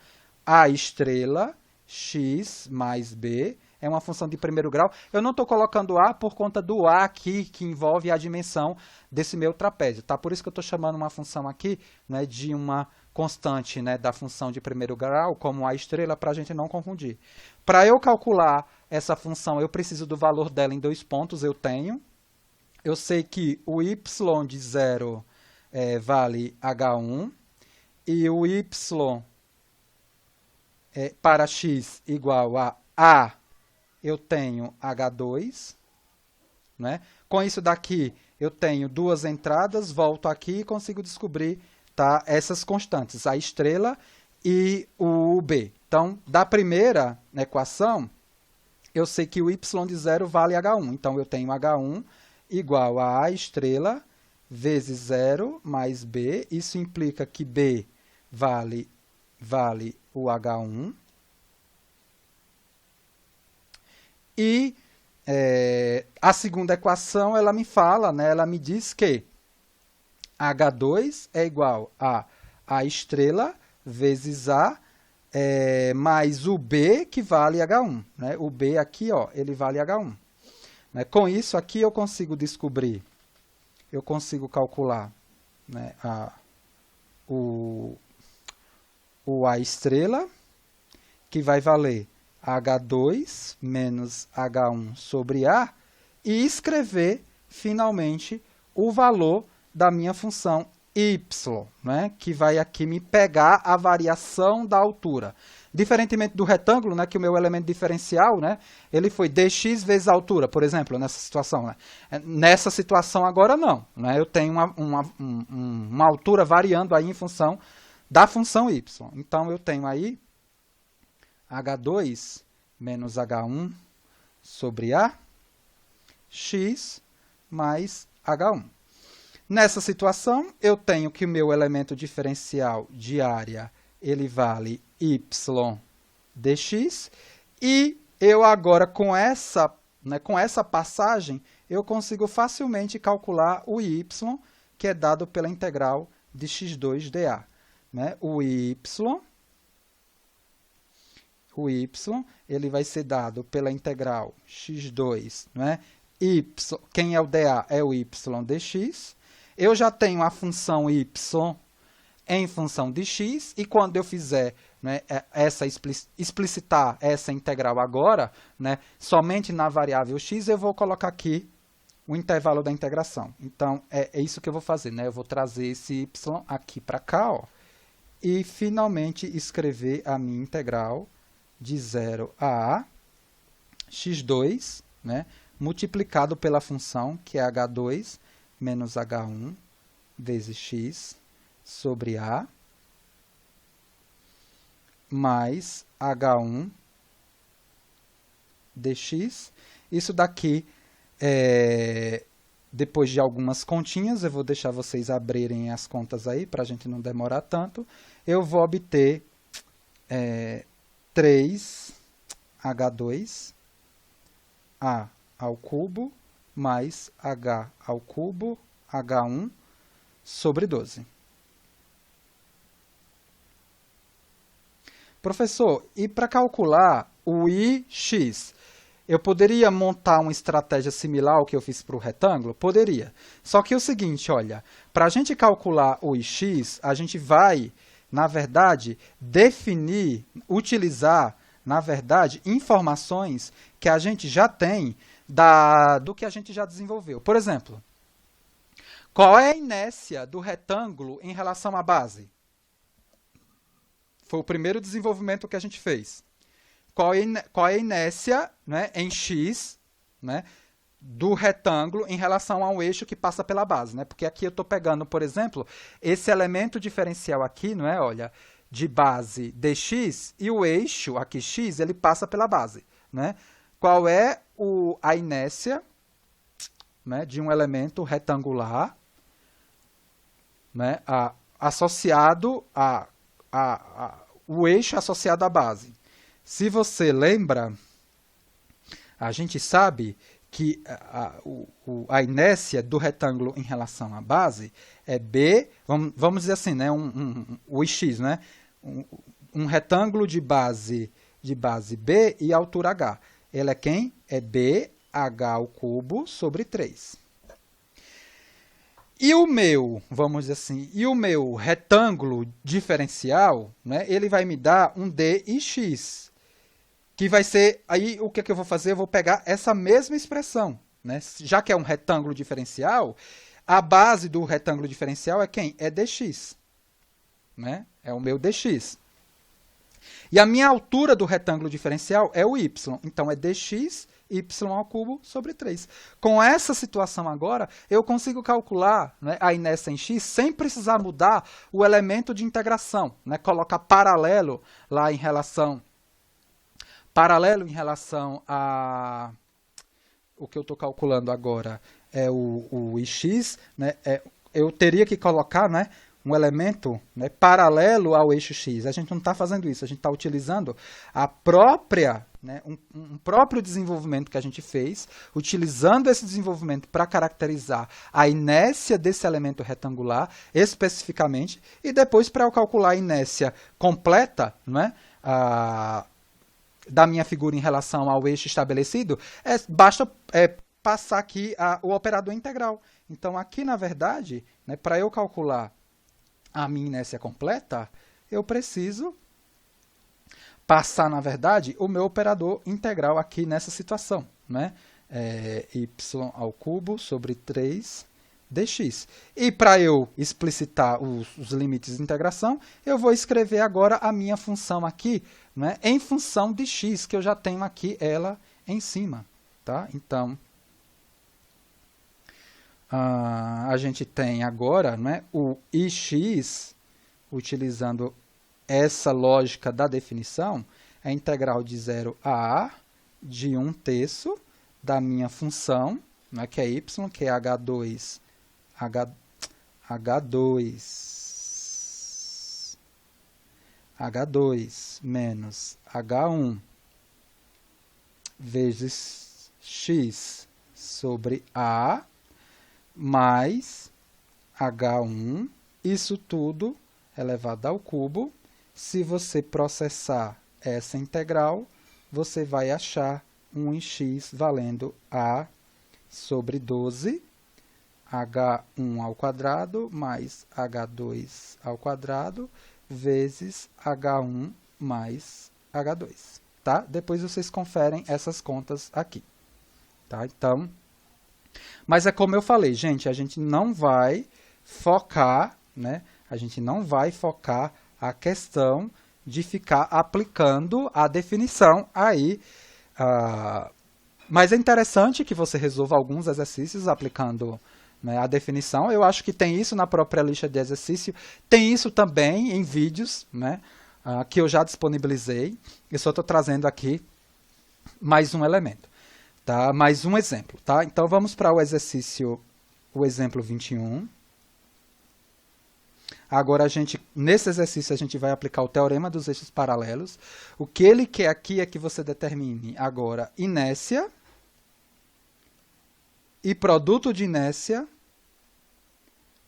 Speaker 1: a estrela x mais b. É uma função de primeiro grau. Eu não estou colocando A por conta do A aqui, que envolve a dimensão desse meu trapézio. Tá? Por isso que eu estou chamando uma função aqui, né, de uma constante, né, da função de primeiro grau, como A estrela, para a gente não confundir. Para eu calcular essa função, eu preciso do valor dela em 2 pontos, eu tenho. Eu sei que o y de 0 vale H1, e o y para x igual a eu tenho H2, né? Com isso daqui, eu tenho 2 entradas, volto aqui e consigo descobrir, tá, essas constantes, a estrela e o B. Então, da primeira equação, eu sei que o y de 0 vale H1. Então, eu tenho H1 igual a A estrela vezes 0 mais B. Isso implica que B vale o H1. E a segunda equação, ela me fala, né, ela me diz que H2 é igual a A estrela vezes A mais o B, que vale H1. Né? O B aqui, ó, ele vale H1. Né? Com isso aqui eu consigo descobrir, eu consigo calcular, né, o A estrela, que vai valer H2 menos H1 sobre A, e escrever, finalmente, o valor da minha função y, né, que vai aqui me pegar a variação da altura. Diferentemente do retângulo, né, que o meu elemento diferencial, né, ele foi dx vezes a altura, por exemplo, nessa situação. Né. Nessa situação agora não. Né, eu tenho uma altura variando aí em função da função y. Então, eu tenho aí H2 menos H1 sobre A, x mais H1. Nessa situação, eu tenho que o meu elemento diferencial de área, ele vale y dx, e eu agora, com essa passagem, eu consigo facilmente calcular o y, que é dado pela integral de x2 dA. Né? O y, ele vai ser dado pela integral x2, né? Y, quem é o dA é o y dx. Eu já tenho a função y em função de x, e quando eu fizer, né, explicitar essa integral agora, né, somente na variável x, eu vou colocar aqui o intervalo da integração. Então, é isso que eu vou fazer. Né? Eu vou trazer esse y aqui para cá, ó, e finalmente escrever a minha integral de 0 a x2, né, multiplicado pela função, que é h2 menos h1 vezes x sobre A, mais h1 dx. Isso daqui, depois de algumas continhas, eu vou deixar vocês abrirem as contas aí, para a gente não demorar tanto, eu vou obter 3h2 A ao cubo mais h ao cubo h1 sobre 12. Professor, e para calcular o ix, eu poderia montar uma estratégia similar ao que eu fiz para o retângulo? Poderia. Só que é o seguinte, olha, para a gente calcular o ix, a gente vai, na verdade, utilizar, na verdade, informações que a gente já tem do que a gente já desenvolveu. Por exemplo, qual é a inércia do retângulo em relação à base? Foi o primeiro desenvolvimento que a gente fez. Qual é a inércia, né, em x, né, do retângulo em relação ao eixo que passa pela base? Né? Porque aqui eu estou pegando, por exemplo, esse elemento diferencial aqui, não é? Olha, de base dx, e o eixo, aqui x, ele passa pela base. Né? Qual é a inércia, né, de um elemento retangular, né, associado o eixo associado à base? Se você lembra, a gente sabe que a inércia do retângulo em relação à base é B, vamos dizer assim, né, o x, né, um retângulo de base B e altura h. Ele é quem? É BH ao cubo sobre 3. E o meu, vamos dizer assim, e o meu retângulo diferencial, né, ele vai me dar um dx, que vai ser, aí o que eu vou fazer? Eu vou pegar essa mesma expressão, né? Já que é um retângulo diferencial, a base do retângulo diferencial é quem? É dx, né? É o meu dx. E a minha altura do retângulo diferencial é o y, então é dx y ao cubo sobre 3. Com essa situação agora, eu consigo calcular, né, a inércia em x sem precisar mudar o elemento de integração, né, colocar paralelo lá em relação a o que eu estou calculando agora é o ix, né, eu teria que colocar, né, um elemento, né, paralelo ao eixo x. A gente não está fazendo isso, a gente está utilizando a própria, né, um próprio desenvolvimento que a gente fez, utilizando esse desenvolvimento para caracterizar a inércia desse elemento retangular, especificamente, e depois, para eu calcular a inércia completa, né, da minha figura em relação ao eixo estabelecido, basta passar aqui o operador integral. Então, aqui, na verdade, né, para eu calcular a minha inércia completa, eu preciso passar, na verdade, o meu operador integral aqui nessa situação, né? Y ao cubo sobre 3 dx. E para eu explicitar os limites de integração, eu vou escrever agora a minha função aqui, né, em função de x, que eu já tenho aqui ela em cima. Tá? Então, a gente tem agora, né, o ix, utilizando essa lógica da definição, é a integral de 0 a a de 1/3 da minha função, né, que é y, que é h2 menos h1 vezes x sobre a mais h1, isso tudo elevado ao cubo. Se você processar essa integral, você vai achar 1 em x valendo a sobre 12, h1 ao quadrado mais h2 ao quadrado vezes h1 mais h2. Tá? Depois vocês conferem essas contas aqui. Tá? Então, mas é como eu falei, gente, a gente não vai focar, né? A gente não vai focar a questão de ficar aplicando a definição aí. Mas é interessante que você resolva alguns exercícios aplicando, né, a definição. Eu acho que tem isso na própria lista de exercício. Tem isso também em vídeos, né, que eu já disponibilizei. Eu só estou trazendo aqui mais um elemento. Tá? Mais um exemplo. Tá? Então, vamos para o exemplo 21. Agora, nesse exercício, a gente vai aplicar o teorema dos eixos paralelos. O que ele quer aqui é que você determine agora inércia e produto de inércia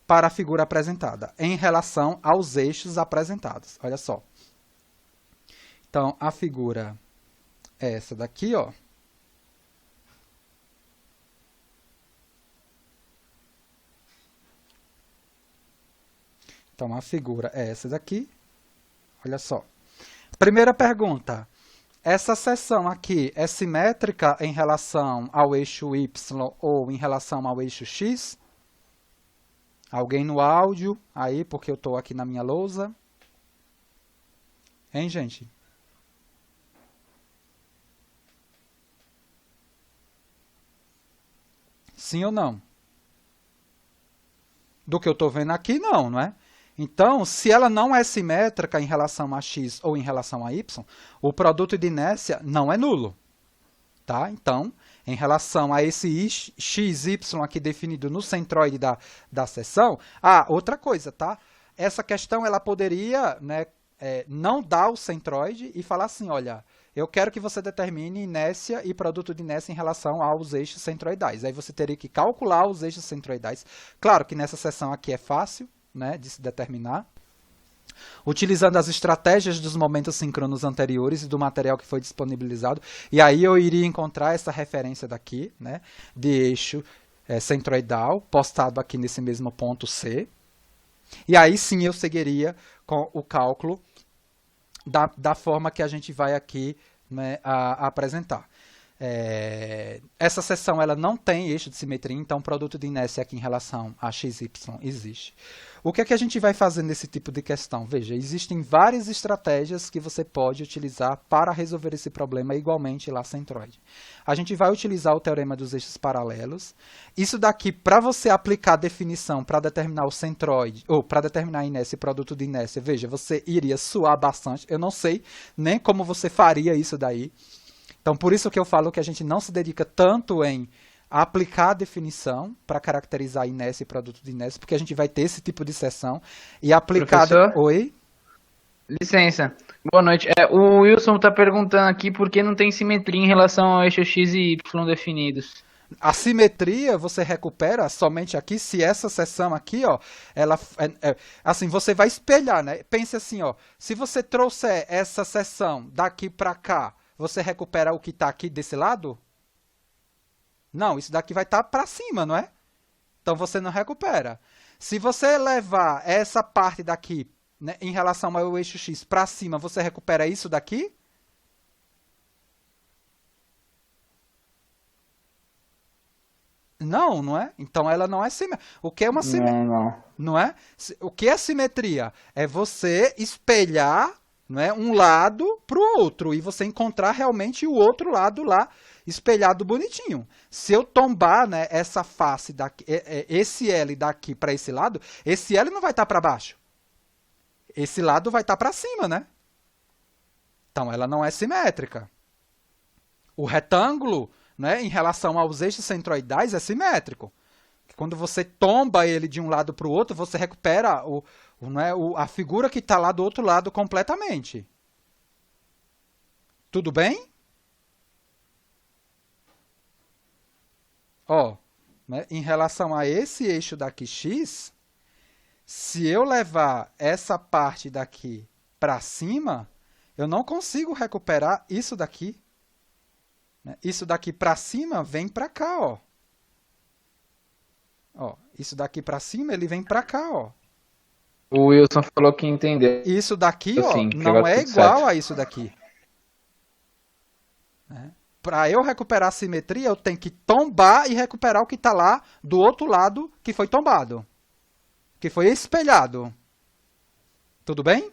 Speaker 1: para a figura apresentada, em relação aos eixos apresentados. Olha só. Então, a figura é essa daqui, ó. Então, a figura é essa daqui. Olha só. Primeira pergunta. Essa seção aqui é simétrica em relação ao eixo Y ou em relação ao eixo X? Alguém no áudio aí, porque eu estou aqui na minha lousa? Hein, gente? Sim ou não? Do que eu estou vendo aqui, não é? Então, se ela não é simétrica em relação a x ou em relação a y, o produto de inércia não é nulo. Tá? Então, em relação a esse xy aqui definido no centroide da seção, outra coisa, tá? Essa questão ela poderia, né, não dar o centroide e falar assim, olha, eu quero que você determine inércia e produto de inércia em relação aos eixos centroidais. Aí você teria que calcular os eixos centroidais. Claro que nessa seção aqui é fácil, né, de se determinar, utilizando as estratégias dos momentos síncronos anteriores e do material que foi disponibilizado. E aí eu iria encontrar essa referência daqui, né, de eixo centroidal, postado aqui nesse mesmo ponto C. E aí sim eu seguiria com o cálculo da forma que a gente vai aqui, né, apresentar. Essa seção ela não tem eixo de simetria, então o produto de inércia aqui em relação a xy existe. O que é que a gente vai fazer nesse tipo de questão? Veja, existem várias estratégias que você pode utilizar para resolver esse problema igualmente lá centroide. A gente vai utilizar o teorema dos eixos paralelos. Isso daqui, para você aplicar a definição para determinar o centroide, ou para determinar a inércia e produto de inércia, veja, você iria suar bastante. Eu não sei nem como você faria isso daí. Então, por isso que eu falo que a gente não se dedica tanto em aplicar a definição para caracterizar inércia e produto de inércia, porque a gente vai ter esse tipo de seção e aplicar...
Speaker 2: Professor?
Speaker 1: Oi?
Speaker 2: Licença. Boa noite. O Wilson está perguntando aqui por que não tem simetria em relação ao eixo X e Y definidos.
Speaker 1: A simetria você recupera somente aqui se essa seção aqui, ó, ela assim, você vai espelhar, né? Pense assim, ó, se você trouxer essa seção daqui para cá, você recupera o que está aqui desse lado? Não, isso daqui vai estar para cima, não é? Então você não recupera. Se você levar essa parte daqui, né, em relação ao eixo X para cima, você recupera isso daqui? Não, não é? Então ela não é simétrica. O que é uma simetria?
Speaker 2: Não, não.
Speaker 1: Não é? O que é simetria? É você espelhar, não é, um lado para o outro e você encontrar realmente o outro lado lá espelhado bonitinho. Se eu tombar, né, essa face daqui, esse L daqui para esse lado, esse L não vai estar para baixo. Esse lado vai estar para cima, né? Então ela não é simétrica. O retângulo, né, em relação aos eixos centroidais, é simétrico. Quando você tomba ele de um lado para o outro, você recupera né, a figura que está lá do outro lado completamente. Tudo bem? Ó, né, em relação a esse eixo daqui x, se eu levar essa parte daqui para cima, eu não consigo recuperar isso daqui. Né? Isso daqui para cima vem para cá, ó. Ó, isso daqui para cima, ele vem para cá, ó.
Speaker 2: O Wilson falou que entendeu,
Speaker 1: Isso daqui, ó,
Speaker 2: sim, que
Speaker 1: não
Speaker 2: agora
Speaker 1: é
Speaker 2: tudo
Speaker 1: igual
Speaker 2: certo.
Speaker 1: a isso daqui. Né? Para eu recuperar a simetria, eu tenho que tombar e recuperar o que está lá do outro lado que foi tombado. Que foi espelhado. Tudo bem?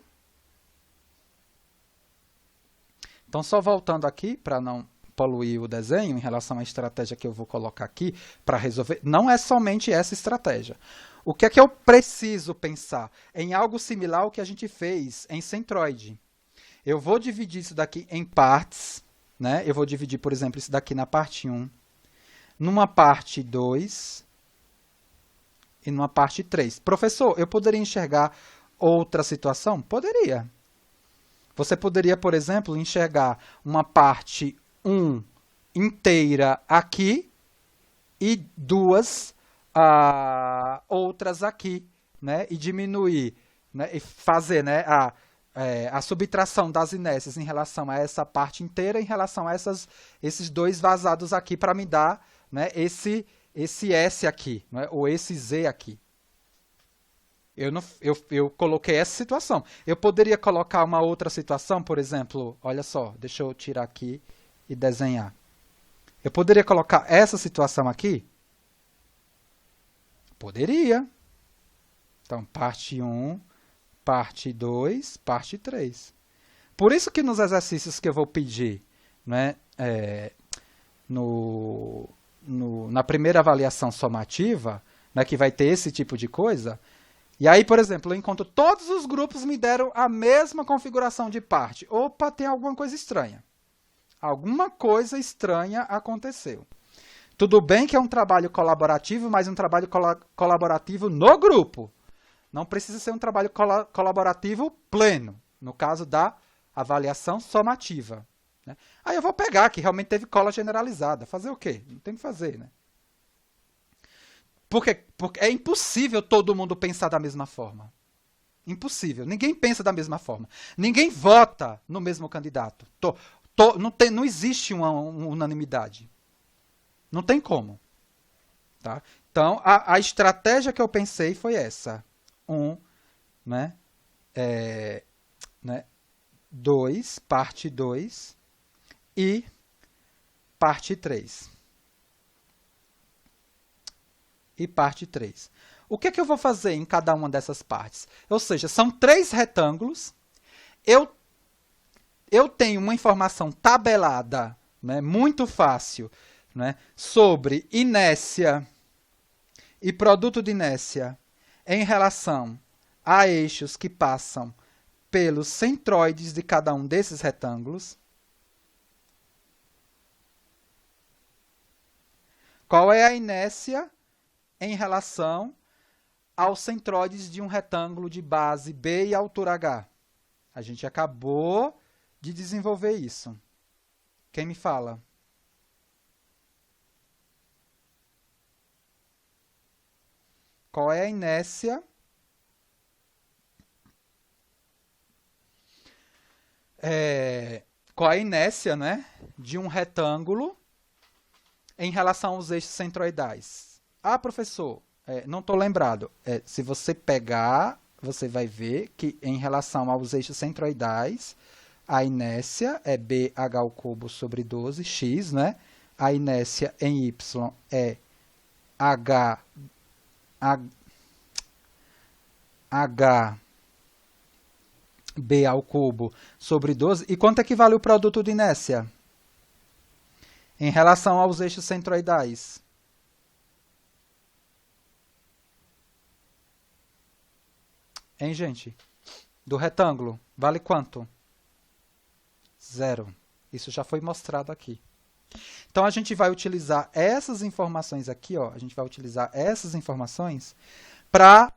Speaker 1: Então, só voltando aqui, para não poluir o desenho, em relação à estratégia que eu vou colocar aqui para resolver, não é somente essa estratégia. O que é que eu preciso pensar? Em algo similar ao que a gente fez em centroide. Eu vou dividir isso daqui em partes, né? Eu vou dividir, por exemplo, isso daqui na parte 1, numa parte 2 e numa parte 3. Professor, eu poderia enxergar outra situação? Poderia. Você poderia, por exemplo, enxergar uma parte 1 inteira aqui e duas outras aqui, né? E diminuir, né? E fazer, né, a subtração das inécias em relação a essa parte inteira em relação a esses dois vazados aqui para me dar, né, esse S aqui, né, ou esse Z aqui. Eu coloquei essa situação. Eu poderia colocar uma outra situação, por exemplo, olha só, deixa eu tirar aqui e desenhar. Eu poderia colocar essa situação aqui? Poderia. Então, parte 1, parte 2, parte 3. Por isso que nos exercícios que eu vou pedir, né, na primeira avaliação somativa, né, que vai ter esse tipo de coisa, e aí, por exemplo, eu encontro todos os grupos me deram a mesma configuração de parte. Opa, tem alguma coisa estranha. Alguma coisa estranha aconteceu. Tudo bem que é um trabalho colaborativo, mas um trabalho colaborativo no grupo. Não precisa ser um trabalho colaborativo pleno, no caso da avaliação somativa. Né? Aí eu vou pegar que realmente teve cola generalizada. Fazer o quê? Não tem o que fazer, né? Porque é impossível todo mundo pensar da mesma forma. Impossível. Ninguém pensa da mesma forma. Ninguém vota no mesmo candidato. Não existe uma unanimidade. Não tem como. Tá? Então, a estratégia que eu pensei foi essa. 2, parte 2 e parte 3. E parte 3. O que é que eu vou fazer em cada uma dessas partes? Ou seja, são 3 retângulos. Eu tenho uma informação tabelada, né, muito fácil, né, sobre inércia e produto de inércia em relação a eixos que passam pelos centroides de cada um desses retângulos. Qual é a inércia em relação aos centroides de um retângulo de base B e altura H? A gente acabou de desenvolver isso. Quem me fala? qual é a inércia qual é a inércia, né, de um retângulo em relação aos eixos centroidais. Ah, professor, não estou lembrado. Se você pegar, você vai ver que em relação aos eixos centroidais, a inércia é BH³ sobre 12x, né? A inércia em y é HB ao cubo sobre 12. E quanto é que vale o produto de inércia? Em relação aos eixos centroidais. Hein, gente? Do retângulo, vale quanto? 0. Isso já foi mostrado aqui. Então, a gente vai utilizar essas informações aqui, ó, a gente vai utilizar essas informações para,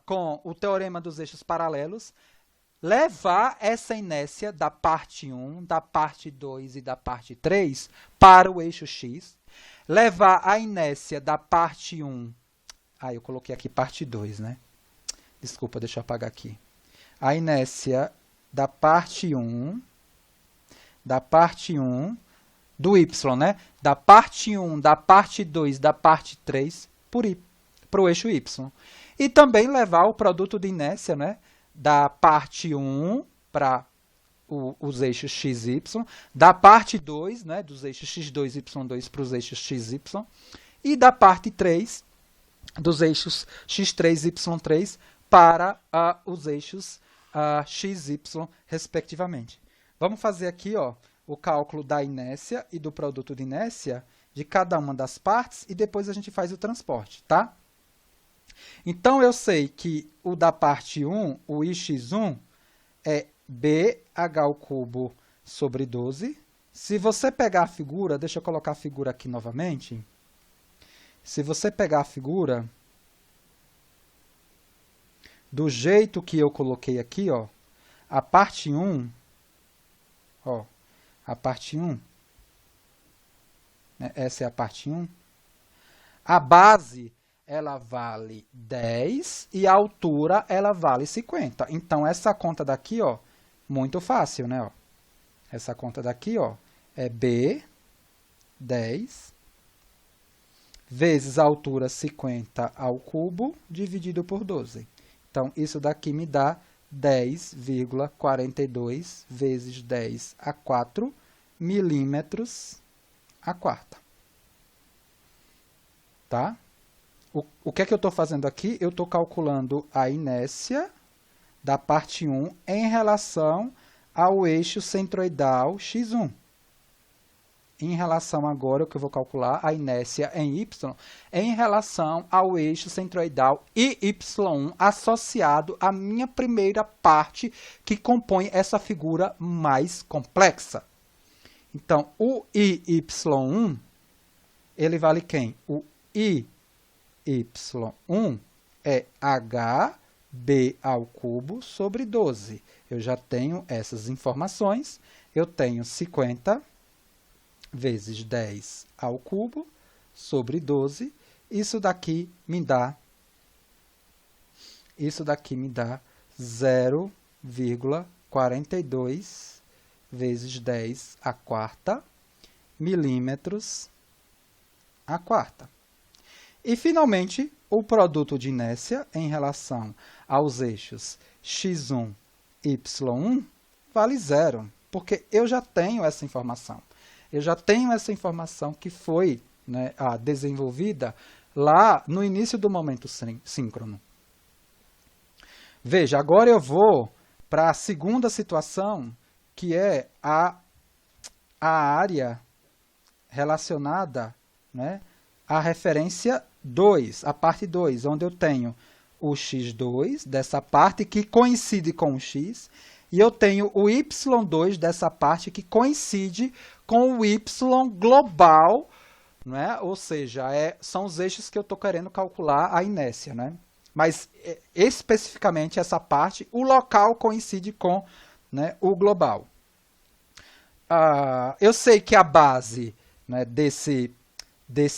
Speaker 1: com o teorema dos eixos paralelos, levar essa inércia da parte 1, da parte 2 e da parte 3 para o eixo x, levar a inércia da parte 1, eu coloquei aqui parte 2, né? Desculpa, deixa eu apagar aqui. A inércia da parte 1 do y, né? Da parte 1, da parte 2, da parte 3 para o eixo y. E também levar o produto de inércia, né? Da parte 1 para os eixos x, y, da parte 2, né? Dos eixos x2, y2 para os eixos x, y, e da parte 3 dos eixos x3, y3 para os eixos x, y, respectivamente. Vamos fazer aqui, ó, o cálculo da inércia e do produto de inércia de cada uma das partes e depois a gente faz o transporte, tá? Então, eu sei que o da parte 1, o ix1, é BH³ sobre 12. Se você pegar a figura, deixa eu colocar a figura aqui novamente. Se você pegar a figura do jeito que eu coloquei aqui, ó, a parte 1, ó, a parte 1, né, essa é a parte 1, a base ela vale 10 e a altura ela vale 50. Então, essa conta daqui, ó, muito fácil, né? Ó. Essa conta daqui, ó, é B10 vezes a altura 50 ao cubo dividido por 12. Então, isso daqui me dá 10,42 vezes 10 a 4 milímetros a quarta. Tá? O que é que eu estou fazendo aqui? Eu estou calculando a inércia da parte 1 em relação ao eixo centroidal x1. Em relação agora, o que eu vou calcular, a inércia em y, em relação ao eixo centroidal y1 associado à minha primeira parte que compõe essa figura mais complexa. Então, o y1, ele vale quem? O y1 é HB³ sobre 12. Eu já tenho essas informações. Eu tenho 50 vezes 10 ao cubo sobre 12. Isso daqui me dá 0,42 vezes 10 a quarta milímetros a quarta. E, finalmente, o produto de inércia em relação aos eixos x1 e y1 vale 0, porque eu já tenho essa informação. Eu já tenho essa informação que foi, né, desenvolvida lá no início do momento síncrono. Veja, agora eu vou para a segunda situação, que é a área relacionada, né, à referência 2, a parte 2, onde eu tenho o x2 dessa parte que coincide com o x, e eu tenho o y2 dessa parte que coincide com o y global, né? Ou seja, são os eixos que eu estou querendo calcular a inércia, né? Mas, especificamente, essa parte, o local coincide com, né, o global. Eu sei que a base, né, desse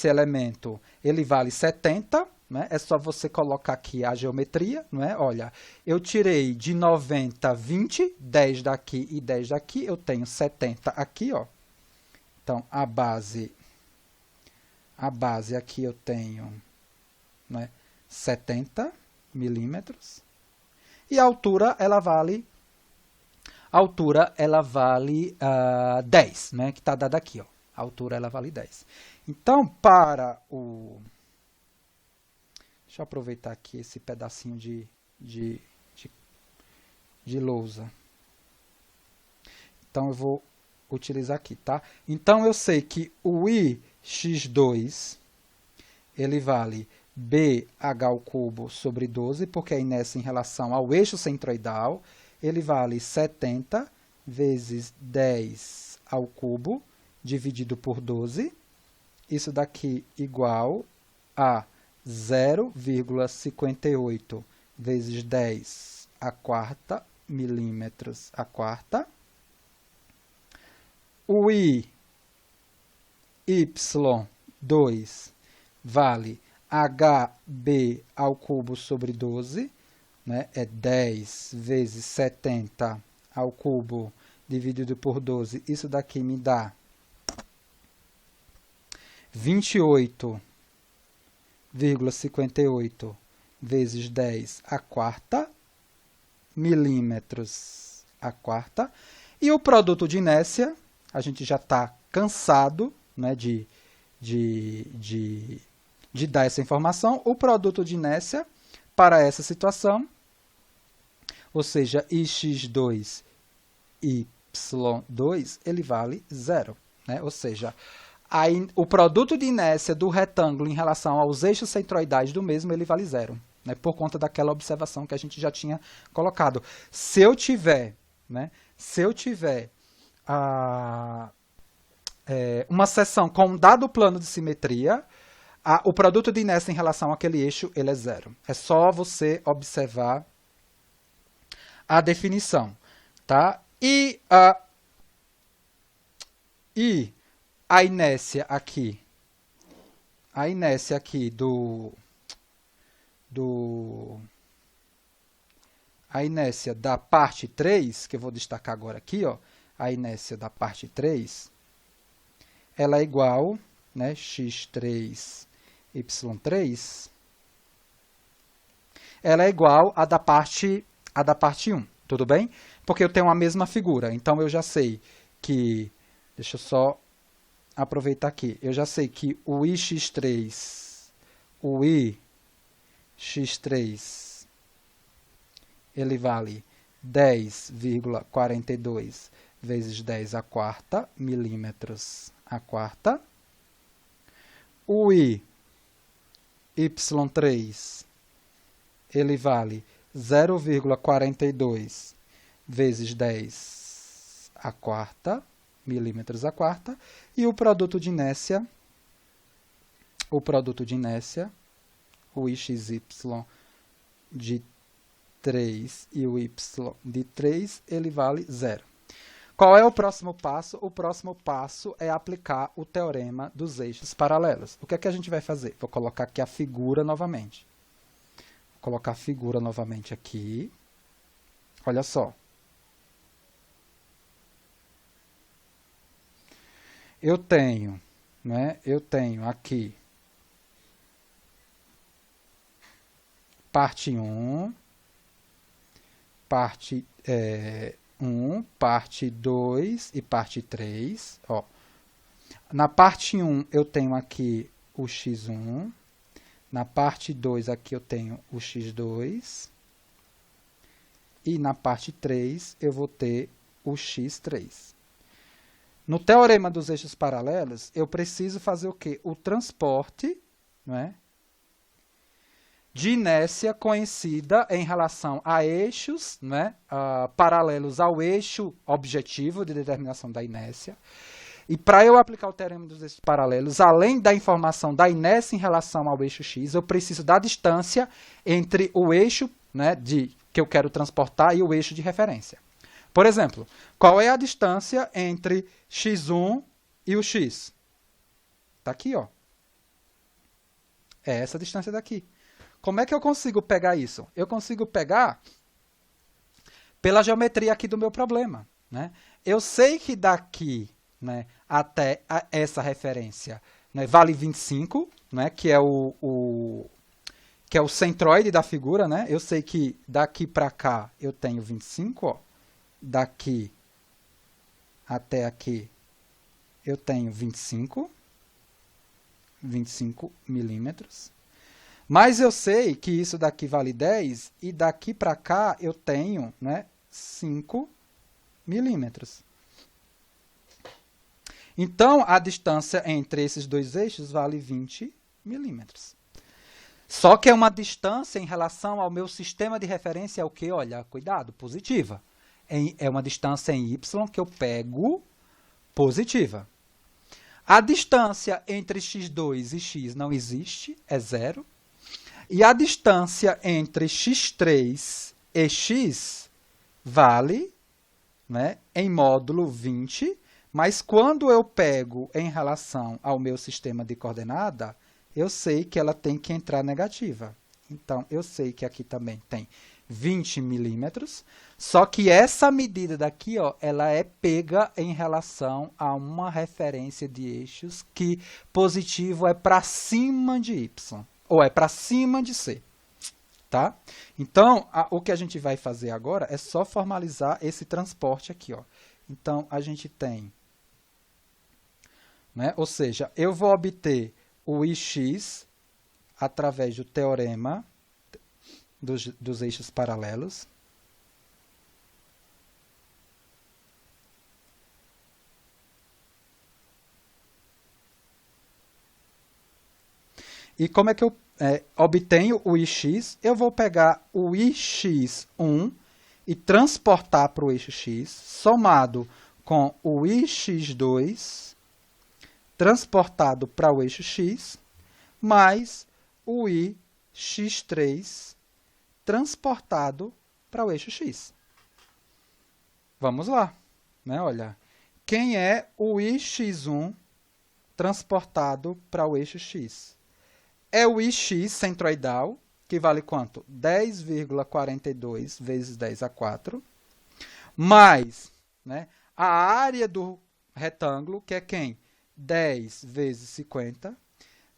Speaker 1: elemento ele vale 70, né? É só você colocar aqui a geometria, não é? Olha, eu tirei de 90, 20, 10 daqui e 10 daqui, eu tenho 70 aqui, ó. Então, a base aqui eu tenho, né, 70 milímetros. E a altura, ela vale 10, né, que está dada aqui, ó. A altura, ela vale 10. Então, para o... Deixa eu aproveitar aqui esse pedacinho de lousa. Então, eu vou utilizar aqui, tá? Então, eu sei que o ix2, ele vale bh ao cubo sobre 12, porque a inércia em relação ao eixo centroidal, ele vale 70 vezes 10 ao cubo, dividido por 12. Isso daqui igual a 0,58 vezes 10 à quarta milímetros à quarta. O y2 vale hb ao cubo sobre 12, né? É 10 vezes 70 ao cubo dividido por 12. Isso daqui me dá 28,58 vezes 10 à quarta milímetros à quarta. E o produto de inércia, a gente já está cansado, né, de dar essa informação. O produto de inércia para essa situação, ou seja, x2 y2, ele vale 0. Né? Ou seja, o produto de inércia do retângulo em relação aos eixos centroidais do mesmo, ele vale 0. Né? Por conta daquela observação que a gente já tinha colocado. Se eu tiver, né, uma seção com um dado plano de simetria, o produto de inércia em relação àquele eixo, ele é 0. É só você observar a definição. Tá? E a inércia aqui a inércia da parte 3, que eu vou destacar agora aqui, ó, a inércia da parte 3, ela é igual, né, x3, y3, ela é igual à da parte 1, tudo bem? Porque eu tenho a mesma figura, então eu já sei que, deixa eu só aproveitar aqui, eu já sei que o ix3, ele vale 10,42 vezes 10 à quarta milímetros à quarta. O y3, ele vale 0,42 vezes 10 à quarta milímetros à quarta. E o produto de inércia, o ixy de 3 e o y de 3, ele vale 0. Qual é o próximo passo? O próximo passo é aplicar o teorema dos eixos paralelos. O que é que a gente vai fazer? Vou colocar aqui a figura novamente. Vou colocar a figura novamente aqui. Olha só. Eu tenho aqui parte 1, parte 1, parte 2 e parte 3. Ó. Na parte 1 eu tenho aqui o x1, na parte 2 aqui eu tenho o x2 e na parte 3 eu vou ter o x3. No teorema dos eixos paralelos, eu preciso fazer o quê? O transporte, não é, de inércia conhecida em relação a eixos, né, paralelos ao eixo objetivo de determinação da inércia. E para eu aplicar o teorema dos eixos paralelos, além da informação da inércia em relação ao eixo x, eu preciso da distância entre o eixo, né, que eu quero transportar e o eixo de referência. Por exemplo, qual é a distância entre x1 e o x? Está aqui, ó. É essa distância daqui. Como é que eu consigo pegar isso? Eu consigo pegar pela geometria aqui do meu problema, né? Eu sei que daqui, né, até essa referência, né, vale 25, né, que é o centroide da figura, né? Eu sei que daqui para cá eu tenho 25, ó. Daqui até aqui eu tenho 25 milímetros. Mas eu sei que isso daqui vale 10 e daqui para cá eu tenho, né, 5 milímetros. Então, a distância entre esses dois eixos vale 20 milímetros. Só que é uma distância em relação ao meu sistema de referência, é o que? Olha, cuidado, positiva. É uma distância em y que eu pego positiva. A distância entre x2 e x não existe, é zero. E a distância entre x3 e x vale, né, em módulo 20, mas quando eu pego em relação ao meu sistema de coordenada, eu sei que ela tem que entrar negativa. Então, eu sei que aqui também tem 20 milímetros, só que essa medida daqui, ó, ela é pega em relação a uma referência de eixos que positivo é para cima de y, ou é para cima de c. Tá? Então, o que a gente vai fazer agora é só formalizar esse transporte aqui. Ó. Então, a gente tem, né, ou seja, eu vou obter o ix através do teorema dos eixos paralelos. E como é que eu obtenho o ix? Eu vou pegar o ix1 e transportar para o eixo x, somado com o ix2 transportado para o eixo x, mais o ix3 transportado para o eixo x. Vamos lá, né? Olha, quem é o ix1 transportado para o eixo x? É o ix centroidal, que vale quanto? 10,42 vezes 10 a 4, mais, né, a área do retângulo, que é quem? 10 vezes 50,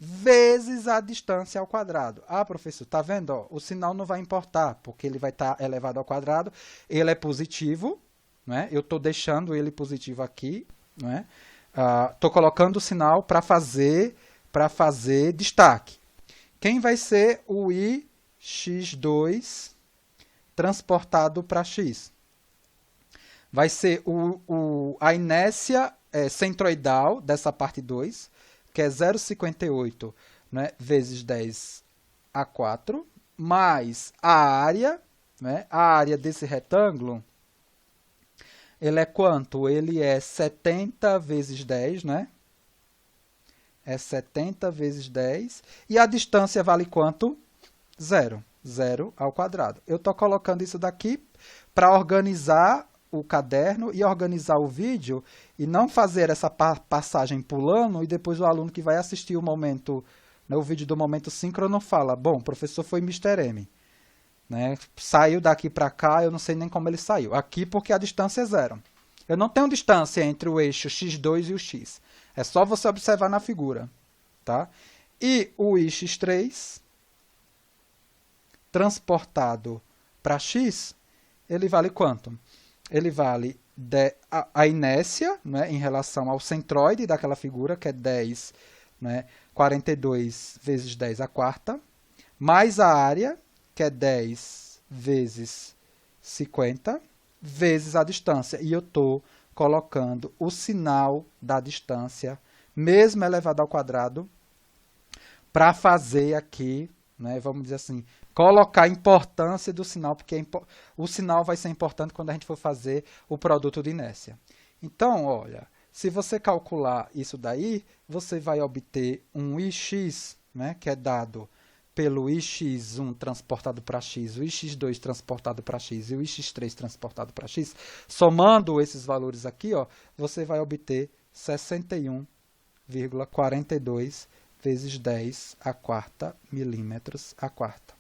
Speaker 1: vezes a distância ao quadrado. Ah, professor, tá vendo? Ó, o sinal não vai importar, porque ele vai estar elevado ao quadrado, ele é positivo, né? Eu estou deixando ele positivo aqui, né? Estou colocando o sinal para fazer destaque. Quem vai ser o ix2 transportado para x? Vai ser a inércia centroidal dessa parte 2, que é 0,58, né, vezes 10 a 4, mais a área, né, a área desse retângulo, ele é quanto? Ele é 70 vezes 10, né? É 70 vezes 10. E a distância vale quanto? Zero. Zero ao quadrado. Eu estou colocando isso daqui para organizar o caderno e organizar o vídeo e não fazer essa passagem pulando e depois o aluno que vai assistir o momento, né, o vídeo do momento síncrono fala, bom, o professor foi Mr. M. Né, saiu daqui para cá, eu não sei nem como ele saiu. Aqui porque a distância é zero. Eu não tenho distância entre o eixo x2 e o x. É só você observar na figura. Tá? E o ix3 transportado para x, ele vale quanto? Ele vale a inércia, né, em relação ao centroide daquela figura, que é 10, né, 42 vezes 10 a quarta, mais a área, que é 10 vezes 50, vezes a distância. E eu estou colocando o sinal da distância, mesmo elevado ao quadrado, para fazer aqui, né, vamos dizer assim, colocar a importância do sinal, porque o sinal vai ser importante quando a gente for fazer o produto de inércia. Então, olha, se você calcular isso daí, você vai obter um ix, né, que é dado pelo ix1 transportado para x, o ix2 transportado para x e o ix3 transportado para x, somando esses valores aqui, ó, você vai obter 61,42 vezes 10 a quarta milímetros a quarta.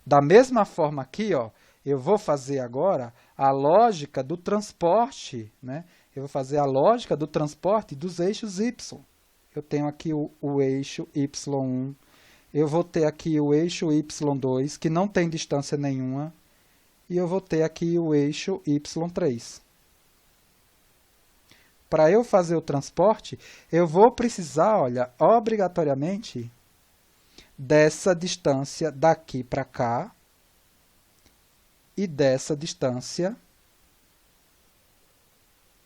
Speaker 1: Da mesma forma aqui, ó, eu vou fazer agora a lógica do transporte, né? Eu vou fazer a lógica do transporte dos eixos Y. Eu tenho aqui o eixo Y1, eu vou ter aqui o eixo Y2, que não tem distância nenhuma, e eu vou ter aqui o eixo Y3. Para eu fazer o transporte, eu vou precisar, olha, obrigatoriamente, dessa distância daqui para cá e dessa distância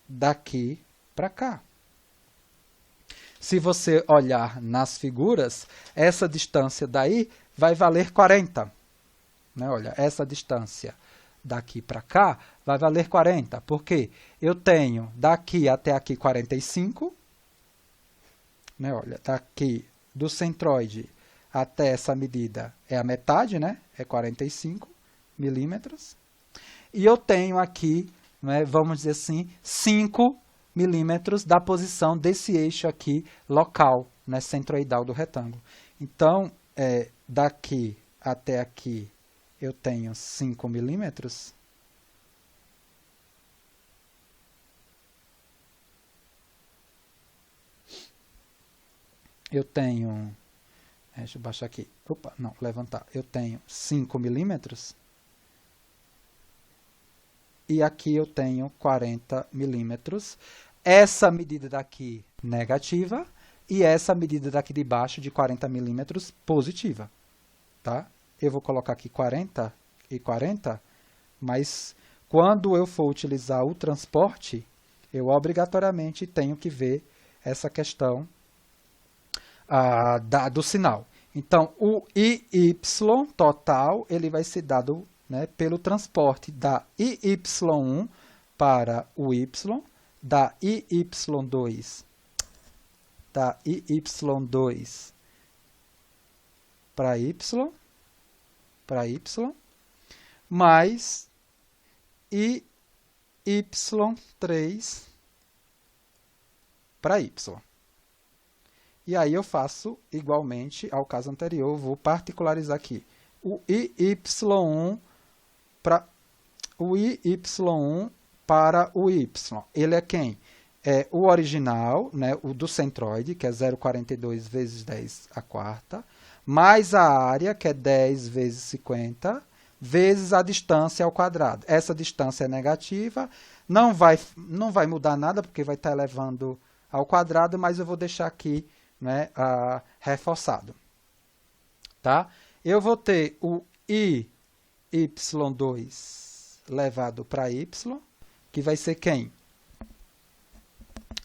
Speaker 1: daqui para cá. Se você olhar nas figuras, essa distância daí vai valer 40. Né? Olha, essa distância daqui para cá vai valer 40. Por quê? Eu tenho daqui até aqui 45. Né? Olha, daqui do centroide até essa medida é a metade, né? É 45 milímetros. E eu tenho aqui, né, vamos dizer assim, 5 milímetros da posição desse eixo aqui local, né, centroidal do retângulo. Então, daqui até aqui eu tenho 5 milímetros. Eu tenho... deixa eu baixar aqui. Opa, não, levantar. Eu tenho 5 milímetros. E aqui eu tenho 40 milímetros. Essa medida daqui negativa e essa medida daqui de baixo de 40 milímetros positiva. Tá? Eu vou colocar aqui 40 e 40, mas quando eu for utilizar o transporte, eu obrigatoriamente tenho que ver essa questão do sinal. Então, o IY total ele vai ser dado, né, pelo transporte da IY1 para o Y, da IY2 para Y, mais IY3 para Y. E aí eu faço igualmente ao caso anterior, vou particularizar aqui. O IY1 para o Y. Ele é quem? É o original, né, o do centroide, que é 0,42 vezes 10 a quarta, mais a área, que é 10 vezes 50, vezes a distância ao quadrado. Essa distância é negativa, não vai mudar nada, porque vai estar elevando ao quadrado, mas eu vou deixar aqui, né, reforçado. Tá? Eu vou ter o IY2 levado para Y, que vai ser quem?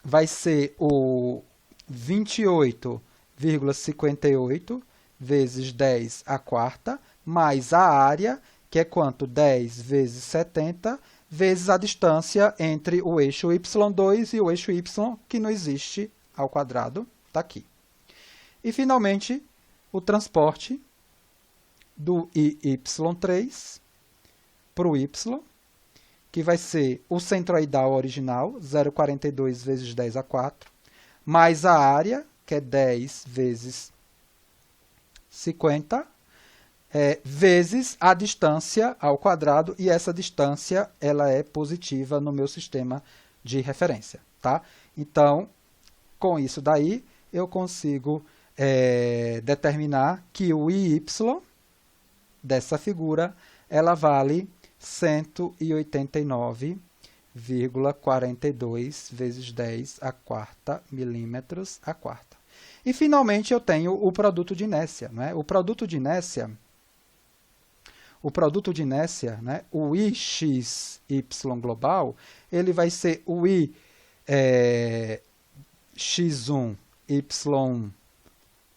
Speaker 1: Vai ser o 28,58 vezes 10 a quarta, mais a área, que é quanto? 10 vezes 70, vezes a distância entre o eixo Y2 e o eixo Y, que não existe ao quadrado, está aqui. E, finalmente, o transporte do IY3 para o Y, que vai ser o centroidal original, 0,42 vezes 10 a 4, mais a área, que é 10 vezes 50, vezes a distância ao quadrado, e essa distância ela é positiva no meu sistema de referência. Tá? Então, com isso daí, eu consigo determinar que o IY dessa figura ela vale 189,42 vezes 10 a quarta milímetros a quarta. E, finalmente, eu tenho o produto de inércia. Né? O produto de inércia, né? O IXY global, ele vai ser o X1, Y1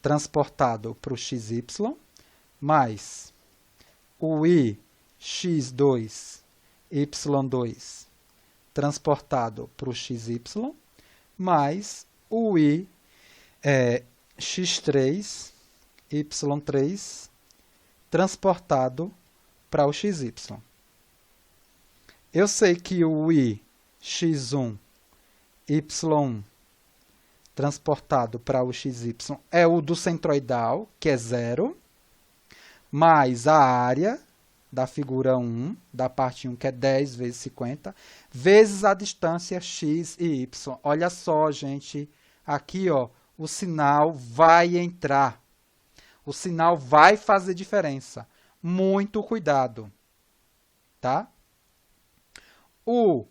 Speaker 1: transportado para o XY, mais o IX2, Y2 transportado para o XY, mais o X3, Y3 transportado para o XY. Eu sei que o IX1, Y1 transportado para o xy é o do centroidal, que é 0, mais a área da figura 1, da parte 1, que é 10 vezes 50, vezes a distância x e y. Olha só, gente, aqui, ó, o sinal vai entrar. O sinal vai fazer diferença. Muito cuidado, tá? O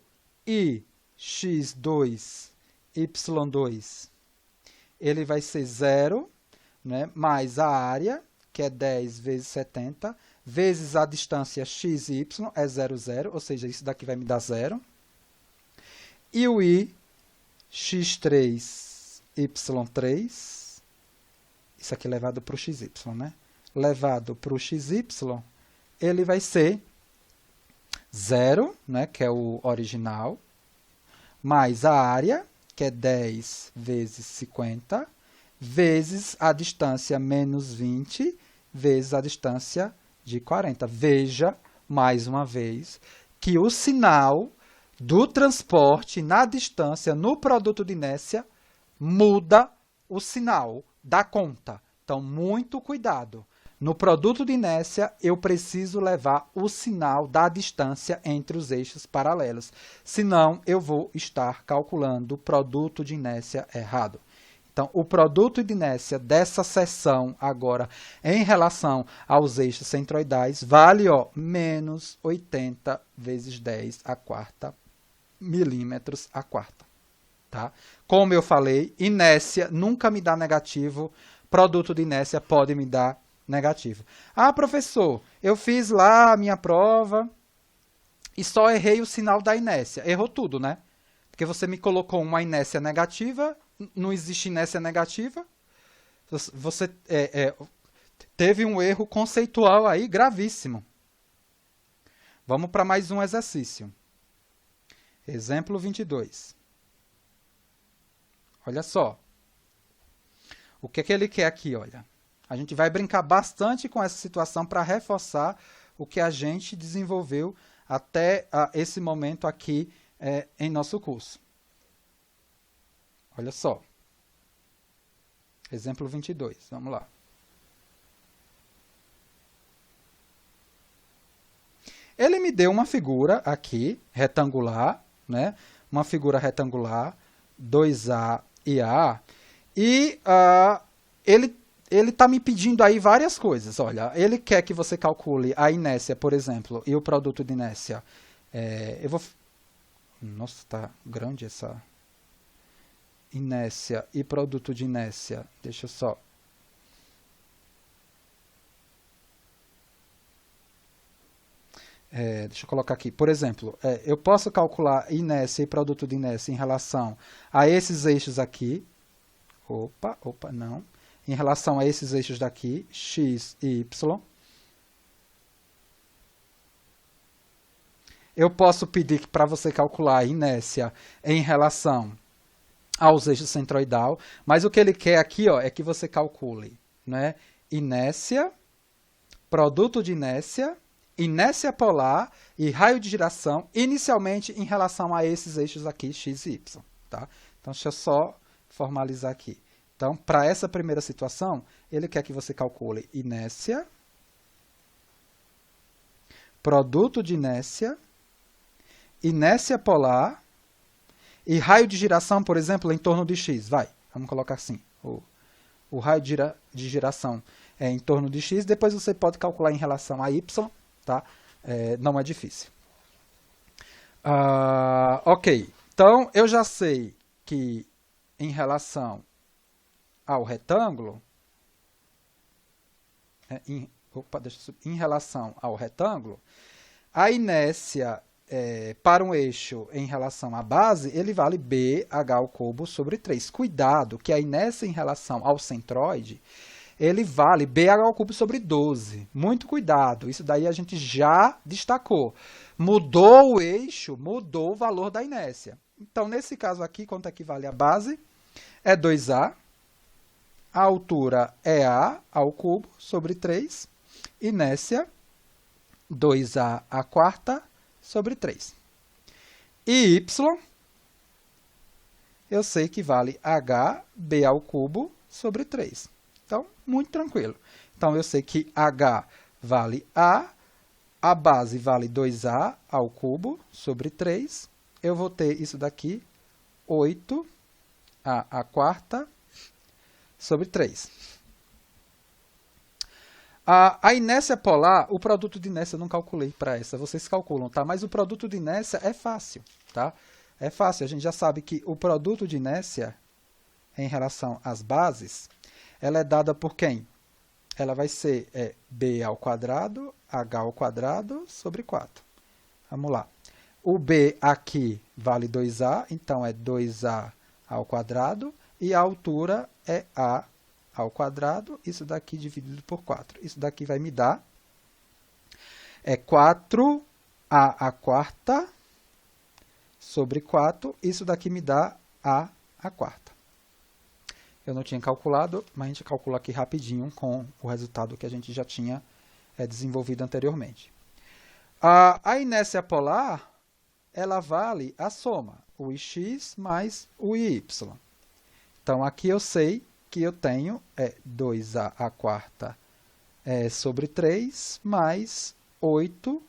Speaker 1: ix2, y2, ele vai ser 0, né, mais a área, que é 10 vezes 70, vezes a distância x e y, é 0, 0, ou seja, isso daqui vai me dar 0. E o ix3, y3, isso aqui levado para o xy, né? Levado para o xy, ele vai ser 0, né, que é o original, mais a área, que é 10 vezes 50, vezes a distância menos 20, vezes a distância de 40. Veja, mais uma vez, que o sinal do transporte na distância, no produto de inércia, muda o sinal da conta. Então, muito cuidado. No produto de inércia, eu preciso levar o sinal da distância entre os eixos paralelos. Senão, eu vou estar calculando o produto de inércia errado. Então, o produto de inércia dessa seção agora em relação aos eixos centroidais vale, ó, menos 80 vezes 10 a quarta milímetros a quarta. Tá? Como eu falei, inércia nunca me dá negativo, produto de inércia pode me dar negativo. Ah, professor, eu fiz lá a minha prova e só errei o sinal da inércia. Errou tudo, né? Porque você me colocou uma inércia negativa, não existe inércia negativa. Você teve um erro conceitual aí gravíssimo. Vamos para mais um exercício. Exemplo 22. Olha só. O que é que ele quer aqui, olha? A gente vai brincar bastante com essa situação para reforçar o que a gente desenvolveu até esse momento aqui em nosso curso. Olha só. Exemplo 22, vamos lá. Ele me deu uma figura aqui, retangular, né? Uma figura retangular, 2A e A, e ele está me pedindo aí várias coisas. Olha, ele quer que você calcule a inércia, por exemplo, e o produto de inércia. Nossa, está grande essa inércia e produto de inércia. Deixa eu só... deixa eu colocar aqui. Por exemplo, eu posso calcular inércia e produto de inércia em relação a esses eixos aqui. Opa, não. Em relação a esses eixos daqui, x e y. Eu posso pedir para você calcular a inércia em relação aos eixos centroidal, mas o que ele quer aqui, ó, é que você calcule, né, inércia, produto de inércia, inércia polar e raio de giração, inicialmente em relação a esses eixos aqui, x e y. Tá? Então, deixa eu só formalizar aqui. Então, para essa primeira situação, ele quer que você calcule inércia, produto de inércia, inércia polar e raio de giração, por exemplo, em torno de x. Vamos colocar assim. O raio de giração é em torno de x, depois você pode calcular em relação a y, tá? Não é difícil. Ok, então eu já sei que em relação ao retângulo, em relação ao retângulo, a inércia para um eixo em relação à base, ele vale BH ao cubo sobre 3. Cuidado, que a inércia em relação ao centroide, ele vale BH ao cubo sobre 12. Muito cuidado, isso daí a gente já destacou. Mudou o eixo, mudou o valor da inércia. Então, nesse caso aqui, quanto é que vale a base? É 2A. A altura é A ao cubo sobre 3. Inércia, 2A à quarta sobre 3. E Y, eu sei que vale HB ao cubo sobre 3. Então, muito tranquilo. Então, eu sei que H vale a base vale 2A ao cubo sobre 3. Eu vou ter isso daqui, 8A a quarta sobre 3. A inércia polar, o produto de inércia eu não calculei para essa, vocês calculam, tá? Mas o produto de inércia é fácil, tá? É fácil, a gente já sabe que o produto de inércia em relação às bases, ela é dada por quem? Ela vai ser B ao quadrado, H ao quadrado sobre 4. Vamos lá. O B aqui vale 2A, então é 2A ao quadrado, e a altura é A ao quadrado, isso daqui dividido por 4. Isso daqui vai me dar 4A a quarta sobre 4, isso daqui me dá A a quarta. Eu não tinha calculado, mas a gente calcula aqui rapidinho com o resultado que a gente já tinha desenvolvido anteriormente. A inércia polar, ela vale a soma, o ix mais o iy. Então, aqui eu sei que eu tenho 2A a quarta sobre 3 mais 8A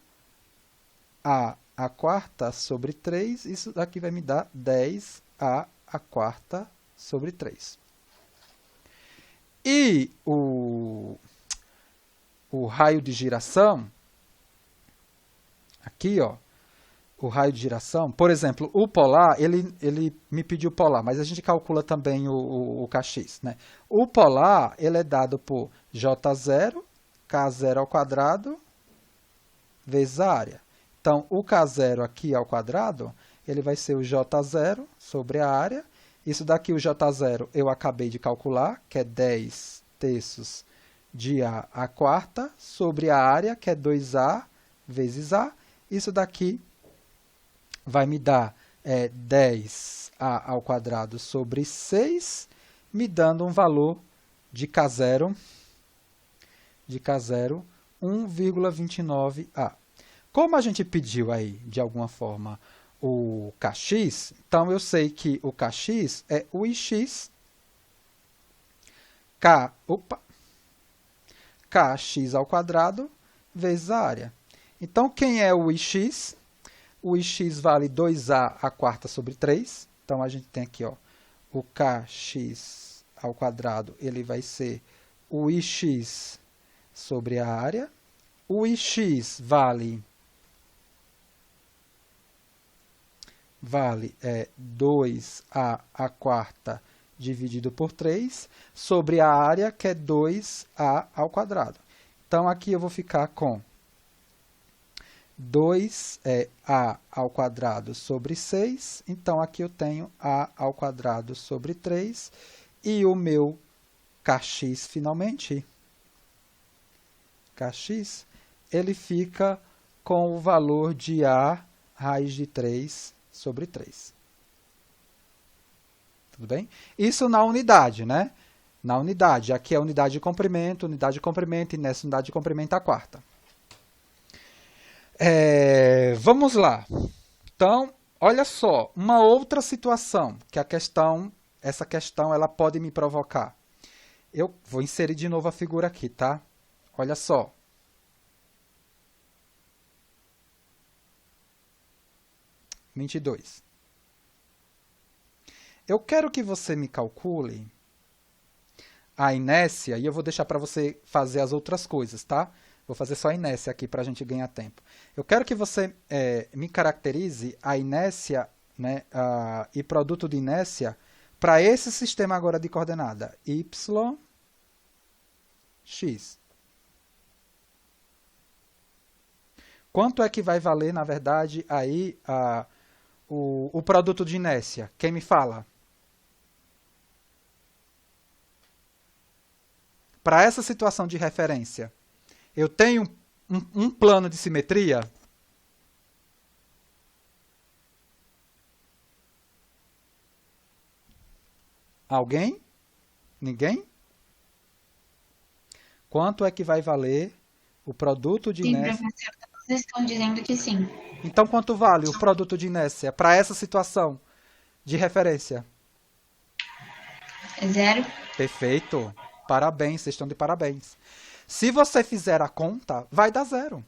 Speaker 1: a quarta sobre 3. Isso daqui vai me dar 10A a quarta sobre 3. E o raio de giração, aqui, ó, o raio de giração, por exemplo, o polar, ele me pediu polar, mas a gente calcula também o Kx, né? O polar, ele é dado por J0, K0 ao quadrado, vezes a área. Então, o K0 aqui ao quadrado, ele vai ser o J0 sobre a área. Isso daqui, o J0, eu acabei de calcular, que é 10 terços de A a quarta, sobre a área, que é 2A vezes A. Isso daqui vai me dar 10A ao quadrado sobre 6, me dando um valor de K0, 1,29A. Como a gente pediu aí, de alguma forma, o Kx, então eu sei que o Kx é o ix, Kx ao quadrado, vezes a área. Então, quem é o ix? O ix vale 2A a quarta sobre 3. Então, a gente tem aqui, ó, o Kx ao quadrado, ele vai ser o ix sobre a área. O ix vale 2A a quarta dividido por 3, sobre a área, que é 2A ao quadrado. Então, aqui eu vou ficar com 2A ao quadrado sobre 6. Então, aqui eu tenho A ao quadrado sobre 3. E o meu Kx, finalmente, Kx, ele fica com o valor de A raiz de 3 sobre 3. Tudo bem? Isso na unidade, né? Na unidade. Aqui é a unidade de comprimento, e nessa unidade de comprimento a quarta. Vamos lá. Então, olha só, uma outra situação que essa questão ela pode me provocar. Eu vou inserir de novo a figura aqui, tá? Olha só. (22). Eu quero que você me calcule a inércia, e eu vou deixar para você fazer as outras coisas, tá? Vou fazer só a inércia aqui para a gente ganhar tempo. Eu quero que você me caracterize a inércia, né, e produto de inércia para esse sistema agora de coordenada, y, x. Quanto é que vai valer, na verdade, aí o produto de inércia? Quem me fala? Para essa situação de referência, eu tenho um plano de simetria? Alguém? Ninguém? Quanto é que vai valer o produto de inércia?
Speaker 3: Sim, professor, todos estão dizendo que sim.
Speaker 1: Então, quanto vale o produto de inércia para essa situação de referência?
Speaker 3: É 0.
Speaker 1: Perfeito. Parabéns, vocês estão de parabéns. Se você fizer a conta, vai dar 0.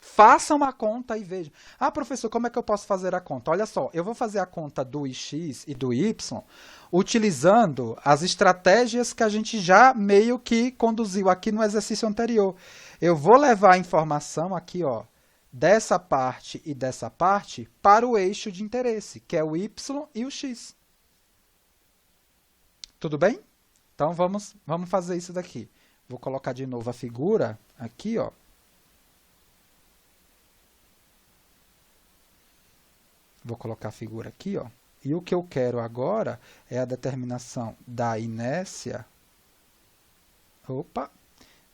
Speaker 1: Façam a conta e vejam. Ah, professor, como é que eu posso fazer a conta? Olha só, eu vou fazer a conta do x e do y utilizando as estratégias que a gente já meio que conduziu aqui no exercício anterior. Eu vou levar a informação aqui, ó, dessa parte e dessa parte para o eixo de interesse, que é o y e o x. Tudo bem? Então, vamos fazer isso daqui. Vou colocar de novo a figura aqui, ó. Vou colocar a figura aqui, ó. E o que eu quero agora é a determinação da inércia. Opa!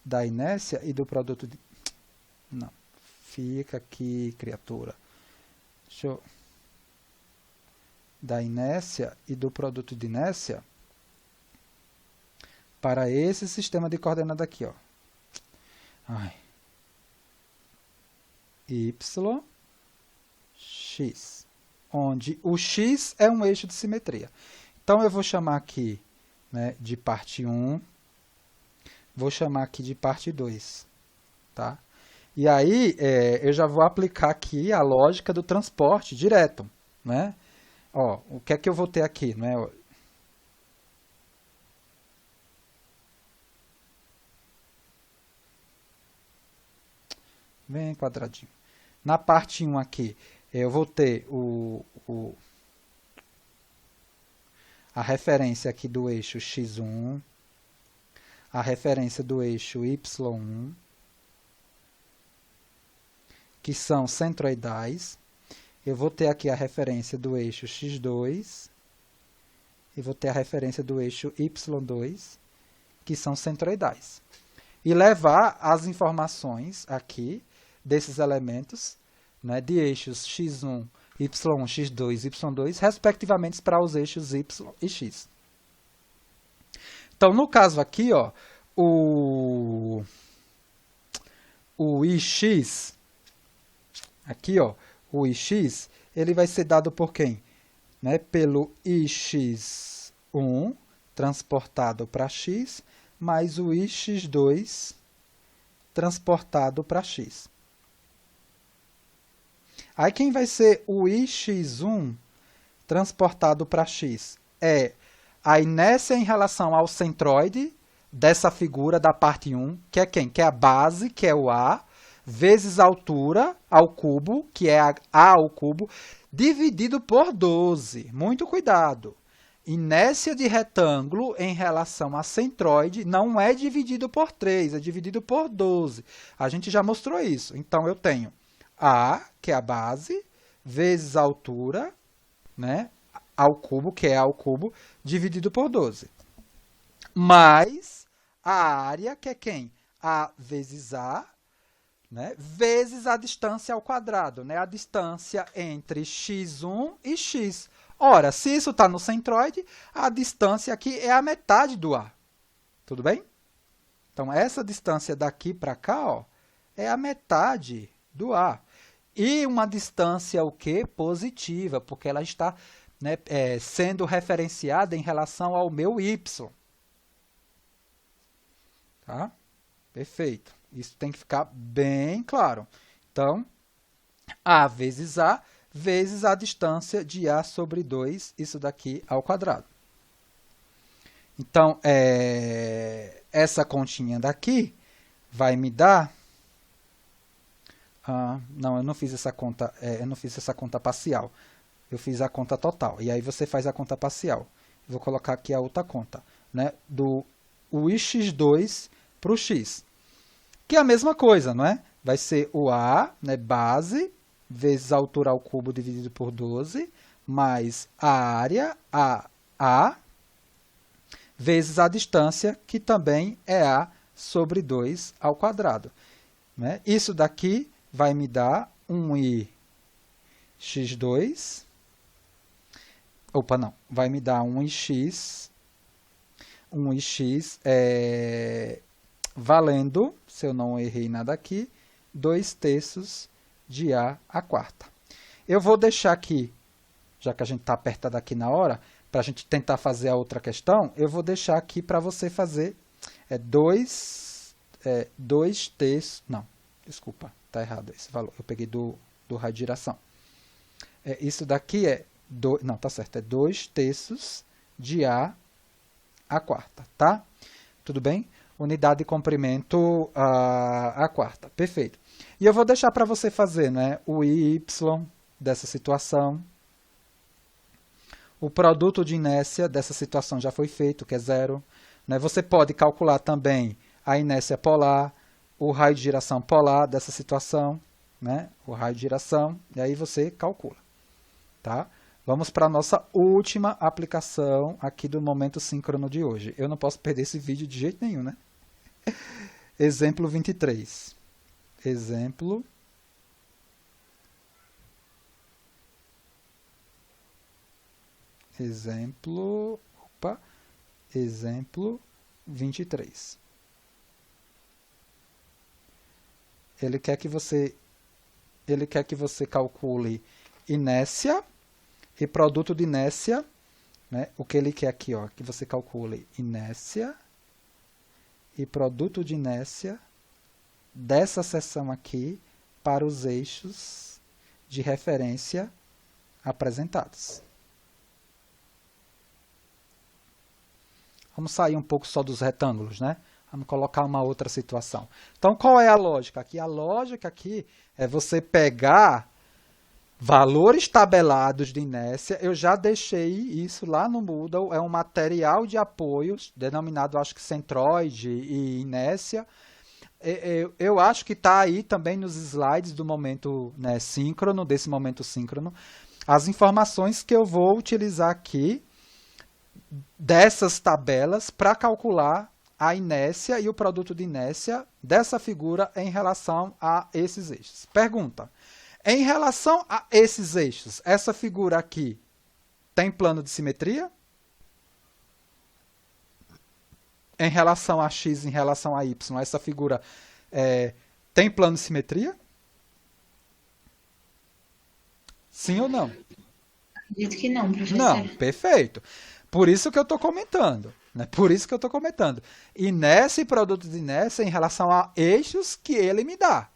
Speaker 1: Da inércia e do produto de... Não. Fica aqui, criatura. Deixa eu... Da inércia e do produto de inércia para esse sistema de coordenada aqui, ó. Ai. Y, X. Onde o x é um eixo de simetria. Então, eu vou chamar aqui, né, de parte 1, vou chamar aqui de parte 2. Tá? E aí, eu já vou aplicar aqui a lógica do transporte direto. Né? Ó, o que é que eu vou ter aqui? Né? Vem quadradinho. Na parte 1 aqui, eu vou ter a referência aqui do eixo x1, a referência do eixo y1, que são centroidais. Eu vou ter aqui a referência do eixo x2 e vou ter a referência do eixo y2, que são centroidais. E levar as informações aqui desses elementos, né, de eixos x1, y1, x2, y2, respectivamente para os eixos y e x. Então, no caso aqui, ó, o ix, aqui, ó, o ix, ele vai ser dado por quem? Né, pelo ix1 transportado para x, mais o ix2 transportado para x. Aí, quem vai ser o ix1 transportado para x? É a inércia em relação ao centroide dessa figura da parte 1, que é quem? Que é a base, que é o A, vezes a altura ao cubo, que é a ao cubo, dividido por 12. Muito cuidado. Inércia de retângulo em relação a centroide não é dividido por 3, é dividido por 12. A gente já mostrou isso. Então, eu tenho A, que é a base, vezes a altura, né, ao cubo, que é A ao cubo, dividido por 12. Mais a área, que é quem? A vezes A, né, vezes a distância ao quadrado, né, a distância entre x1 e x. Ora, se isso está no centroide, a distância aqui é a metade do A. Tudo bem? Então, essa distância daqui para cá, ó, é a metade do A. E uma distância o quê? Positiva, porque ela está, né, sendo referenciada em relação ao meu y. Tá? Perfeito. Isso tem que ficar bem claro. Então, A vezes A, vezes a distância de A sobre 2, isso daqui ao quadrado. Então, essa continha daqui vai me dar... não, eu não fiz essa conta, eu não fiz essa conta parcial. Eu fiz a conta total. E aí você faz a conta parcial. Vou colocar aqui a outra conta, né, do ix2 para o x. Que é a mesma coisa, não é? Vai ser o A, né, base, vezes a altura ao cubo dividido por 12, mais a área, A, vezes a distância, que também é A sobre 2 ao quadrado. Né? Isso daqui vai me dar um ix2, vai me dar um ix valendo, se eu não errei nada aqui, 2/3 de A à quarta. Eu vou deixar aqui, já que a gente está apertado aqui na hora, para a gente tentar fazer a outra questão, eu vou deixar aqui para você fazer 2 terços, não, desculpa, está errado esse valor, eu peguei do raio de giração. Isso daqui não, tá certo, é 2 terços de A à quarta, tá? Tudo bem? Unidade de comprimento à quarta, perfeito. E eu vou deixar para você fazer, né, o y dessa situação. O produto de inércia dessa situação já foi feito, que é 0. Né? Você pode calcular também a inércia polar, o raio de giração polar dessa situação, né? O raio de giração, e aí você calcula. Tá? Vamos para a nossa última aplicação aqui do momento síncrono de hoje. Eu não posso perder esse vídeo de jeito nenhum, né? Exemplo 23. Exemplo 23. Ele quer que você calcule inércia e produto de inércia, né? O que ele quer aqui, ó, que você calcule inércia e produto de inércia dessa seção aqui para os eixos de referência apresentados. Vamos sair um pouco só dos retângulos, né? Vamos colocar uma outra situação. Então, qual é a lógica aqui? A lógica aqui é você pegar valores tabelados de inércia. Eu já deixei isso lá no Moodle. É um material de apoio, denominado, acho que centroide e inércia. Eu acho que está aí também nos slides do momento, né, síncrono, desse momento síncrono, as informações que eu vou utilizar aqui dessas tabelas para calcular a inércia e o produto de inércia dessa figura em relação a esses eixos. Pergunta: em relação a esses eixos, essa figura aqui tem plano de simetria? Em relação a x, em relação a y, essa figura tem plano de simetria? Sim ou não?
Speaker 3: Acredito que não, professor.
Speaker 1: Não, perfeito. Por isso que eu estou comentando. Né? Por isso que eu estou comentando. Inércia e produto de inércia em relação a eixos que ele me dá.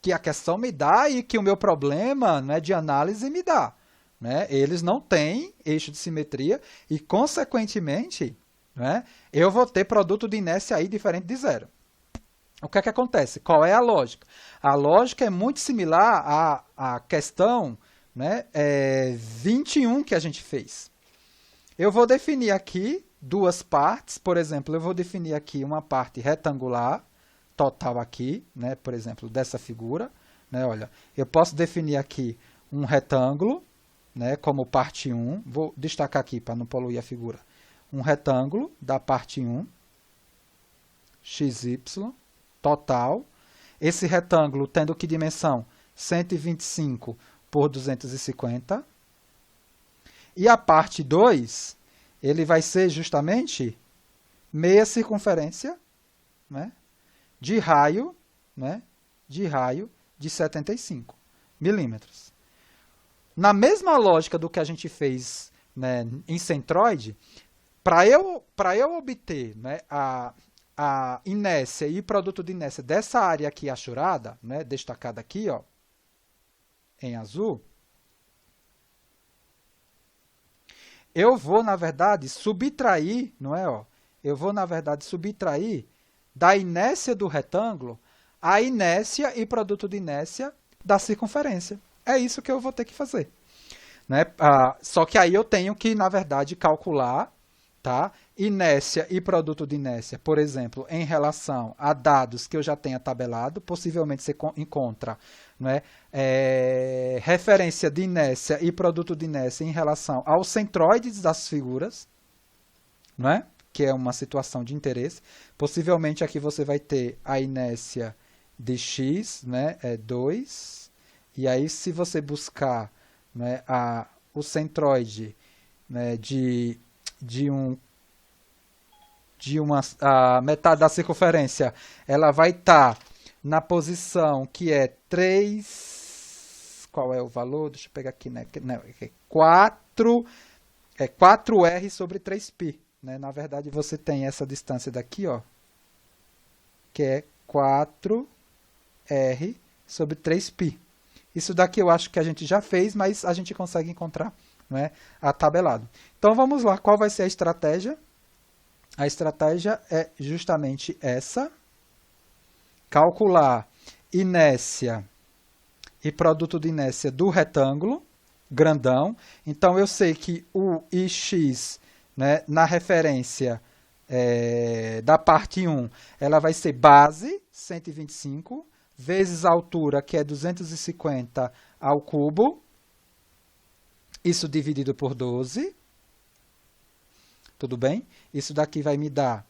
Speaker 1: Que a questão me dá e que o meu problema, né, de análise me dá. Né? Eles não têm eixo de simetria e, consequentemente, né, eu vou ter produto de inércia aí diferente de 0. O que é que acontece? Qual é a lógica? A lógica é muito similar à questão, né, 21 que a gente fez. Eu vou definir aqui duas partes. Por exemplo, eu vou definir aqui uma parte retangular, total aqui, né, por exemplo, dessa figura. Né, olha, eu posso definir aqui um retângulo, né, como parte 1. Vou destacar aqui para não poluir a figura. Um retângulo da parte 1, xy, total. Esse retângulo tendo que dimensão? 125 por 250. E a parte 2, ele vai ser justamente meia circunferência, né, de raio, né, de 75 milímetros. Na mesma lógica do que a gente fez, né, em centroide, para eu obter, né, a inércia e produto de inércia dessa área aqui achurada, né, destacada aqui, ó, em azul, eu vou, na verdade, subtrair, não é, ó? Eu vou, na verdade, subtrair da inércia do retângulo a inércia e produto de inércia da circunferência. É isso que eu vou ter que fazer. Né? Só que aí eu tenho que, na verdade, calcular, tá, inércia e produto de inércia, por exemplo, em relação a dados que eu já tenha tabelado. Possivelmente você encontra, né, referência de inércia e produto de inércia em relação aos centroides das figuras, né, que é uma situação de interesse. Possivelmente aqui você vai ter a inércia de x, né, 2, e aí se você buscar, né, o centroide, né, a metade da circunferência, ela vai estar na posição que é 3, qual é o valor? Deixa eu pegar aqui, né? 4, é 4R sobre 3π. Né? Na verdade, você tem essa distância daqui, ó, que é 4R sobre 3π. Isso daqui eu acho que a gente já fez, mas a gente consegue encontrar, né, atabelado. Então, vamos lá. Qual vai ser a estratégia? A estratégia é justamente essa. Calcular inércia e produto de inércia do retângulo grandão. Então, eu sei que o Ix, né, na referência da parte 1, ela vai ser base, 125, vezes a altura, que é 250 ao cubo. Isso dividido por 12. Tudo bem? Isso daqui vai me dar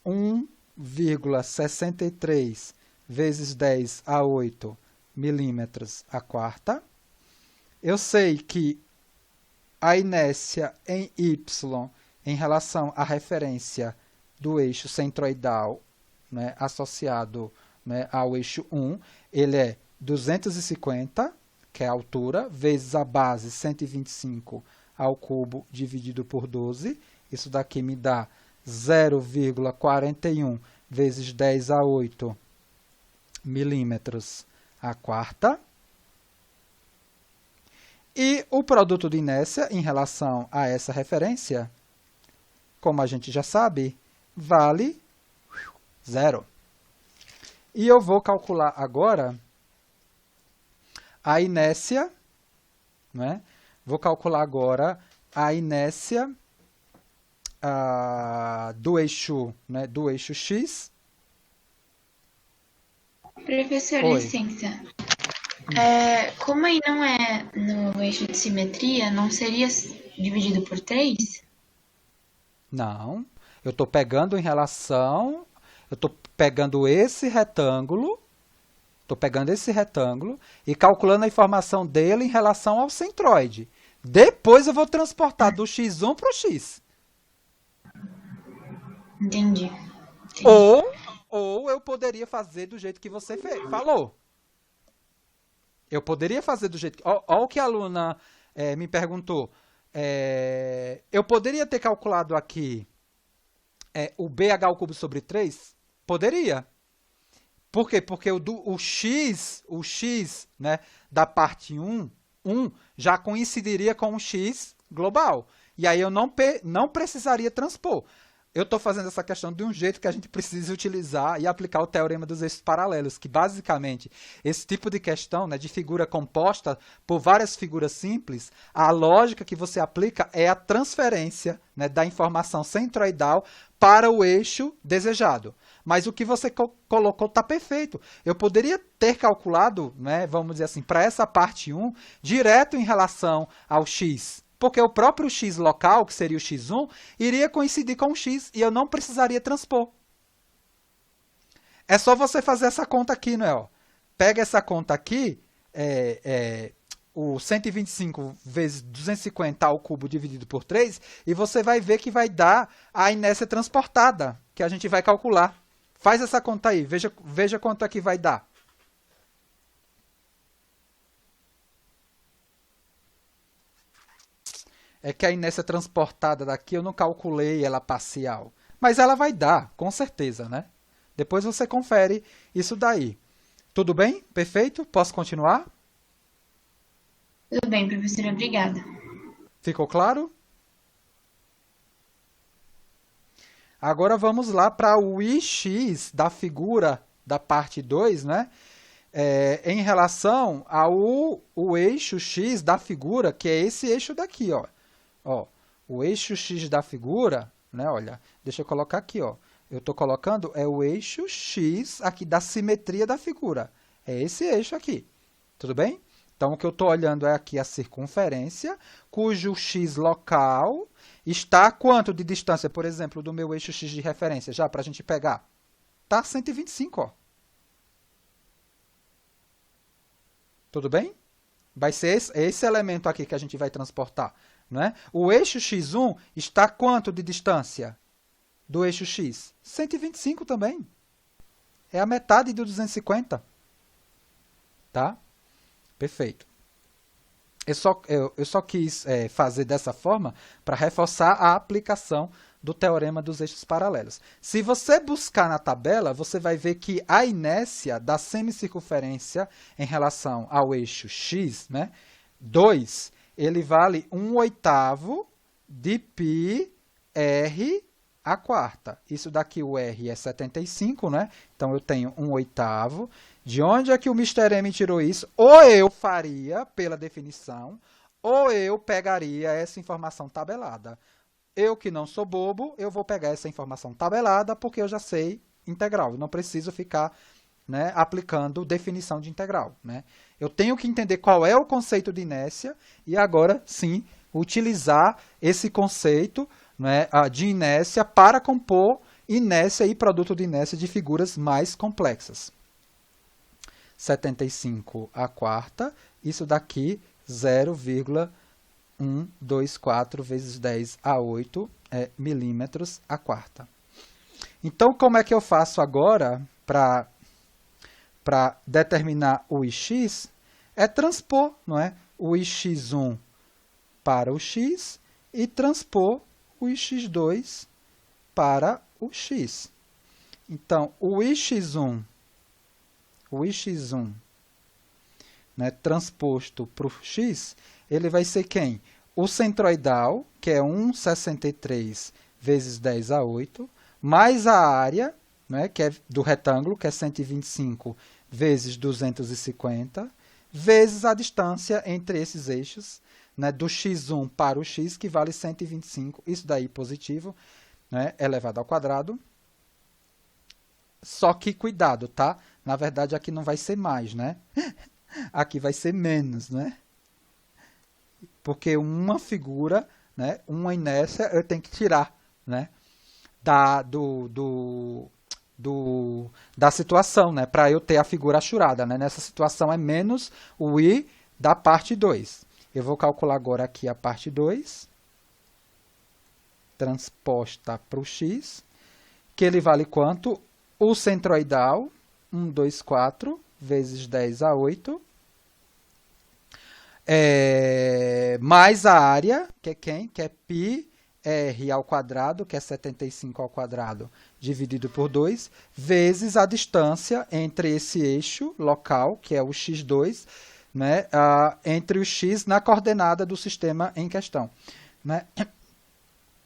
Speaker 1: 1,63 vezes 10 a 8 milímetros a quarta. Eu sei que a inércia em Y em relação à referência do eixo centroidal, né, associado, né, ao eixo 1, ele é 250, que é a altura, vezes a base, 125 ao cubo, dividido por 12. Isso daqui me dá 0,41 vezes 10 a 8 milímetros a quarta. E o produto de inércia em relação a essa referência, como a gente já sabe, vale 0. E eu vou calcular agora a inércia, né? Vou calcular agora a inércia do eixo, né, do eixo X.
Speaker 3: Professor,
Speaker 1: Oi.
Speaker 3: licença. Como aí não é no eixo de simetria, não seria dividido por 3?
Speaker 1: Não, eu estou pegando em relação, eu estou pegando esse retângulo, e calculando a informação dele em relação ao centroide. Depois eu vou transportar do x1 para o x.
Speaker 3: Entendi.
Speaker 1: Ou eu poderia fazer do jeito que você falou. Eu poderia fazer do jeito que... Olha o que a aluna me perguntou. Eu poderia ter calculado aqui o BH ao cubo sobre 3? Poderia. Por quê? Porque o x, né, da parte 1 já coincidiria com o x global. E aí eu não precisaria transpor. Eu estou fazendo essa questão de um jeito que a gente precisa utilizar e aplicar o teorema dos eixos paralelos, que basicamente esse tipo de questão, né, de figura composta por várias figuras simples, a lógica que você aplica é a transferência, né, da informação centroidal para o eixo desejado. Mas o que você colocou está perfeito. Eu poderia ter calculado, né, vamos dizer assim, para essa parte 1, direto em relação ao x, porque o próprio x local, que seria o x1, iria coincidir com o x e eu não precisaria transpor. É só você fazer essa conta aqui, né? Ó. Pega essa conta aqui, o 125 vezes 250 ao cubo dividido por 3, e você vai ver que vai dar a inércia transportada, que a gente vai calcular. Faz essa conta aí, veja quanto aqui vai dar. É que a inércia transportada daqui eu não calculei ela parcial. Mas ela vai dar, com certeza, né? Depois você confere isso daí. Tudo bem? Perfeito? Posso continuar?
Speaker 3: Tudo bem, professora, obrigada.
Speaker 1: Ficou claro? Agora vamos lá para o Ix da figura da parte 2, né? Em relação ao eixo X da figura, que é esse eixo daqui, ó. O eixo X da figura, né? Olha, deixa eu colocar aqui, ó. Eu estou colocando o eixo X aqui da simetria da figura. É esse eixo aqui. Tudo bem? Então, o que eu estou olhando é aqui a circunferência, cujo X local está a quanto de distância, por exemplo, do meu eixo X de referência, já para a gente pegar? Está 125, ó. Tudo bem? Vai ser esse elemento aqui que a gente vai transportar. Né? O eixo x1 está a quanto de distância do eixo x? 125 também. É a metade do 250. Tá? Perfeito. eu só quis fazer dessa forma para reforçar a aplicação do teorema dos eixos paralelos. Se você buscar na tabela, você vai ver que a inércia da semicircunferência em relação ao eixo x, né, 2, ele vale 1/8 de π r a quarta. Isso daqui, o r é 75, né? Então, eu tenho 1/8. De onde é que o Mr. M tirou isso? Ou eu faria pela definição, ou eu pegaria essa informação tabelada. Eu que não sou bobo, eu vou pegar essa informação tabelada porque eu já sei integral. Eu não preciso ficar, né, aplicando definição de integral, né? Eu tenho que entender qual é o conceito de inércia e agora, sim, utilizar esse conceito, né, de inércia para compor inércia e produto de inércia de figuras mais complexas. 75 a quarta, isso daqui 0,124 vezes 10 a 8 milímetros a quarta. Então, como é que eu faço agora para determinar o ix? É transpor, não é? O ix1 para o x e transpor o ix2 para o x. Então, o ix1, né, transposto para o x, ele vai ser quem? O centroidal, que é 1,63 vezes 10 a 8, mais a área, né, que é do retângulo, que é 125 vezes 250, vezes a distância entre esses eixos, né, do x1 para o x, que vale 125, isso daí positivo, né, elevado ao quadrado. Só que cuidado, tá? Na verdade, aqui não vai ser mais, né? Aqui vai ser menos, né? Porque uma figura, né, uma inércia, eu tenho que tirar, né, da situação, né, para eu ter a figura achurada, né? Nessa situação é menos o i da parte 2. Eu vou calcular agora aqui a parte 2, transposta para o x, que ele vale quanto? O centroidal, 124 vezes 10 a 8, mais a área, que é quem? Que é π r ao quadrado, que é 75 ao quadrado, dividido por 2, vezes a distância entre esse eixo local, que é o x2, né, entre o x na coordenada do sistema em questão, né?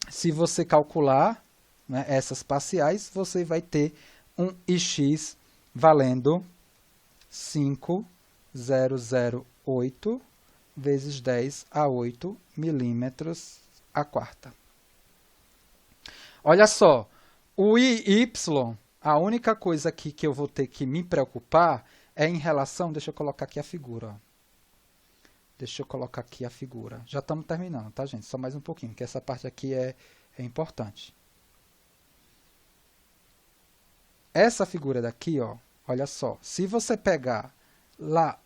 Speaker 1: Se você calcular, né, essas parciais, você vai ter um ix valendo 5,008 vezes 10 a 8 milímetros a quarta. Olha só, o IY, a única coisa aqui que eu vou ter que me preocupar é em relação... Deixa eu colocar aqui a figura. Ó. Deixa eu colocar aqui a figura. Já estamos terminando, tá, gente? Só mais um pouquinho, que essa parte aqui é importante. Essa figura daqui, ó, olha só, se você pegar lá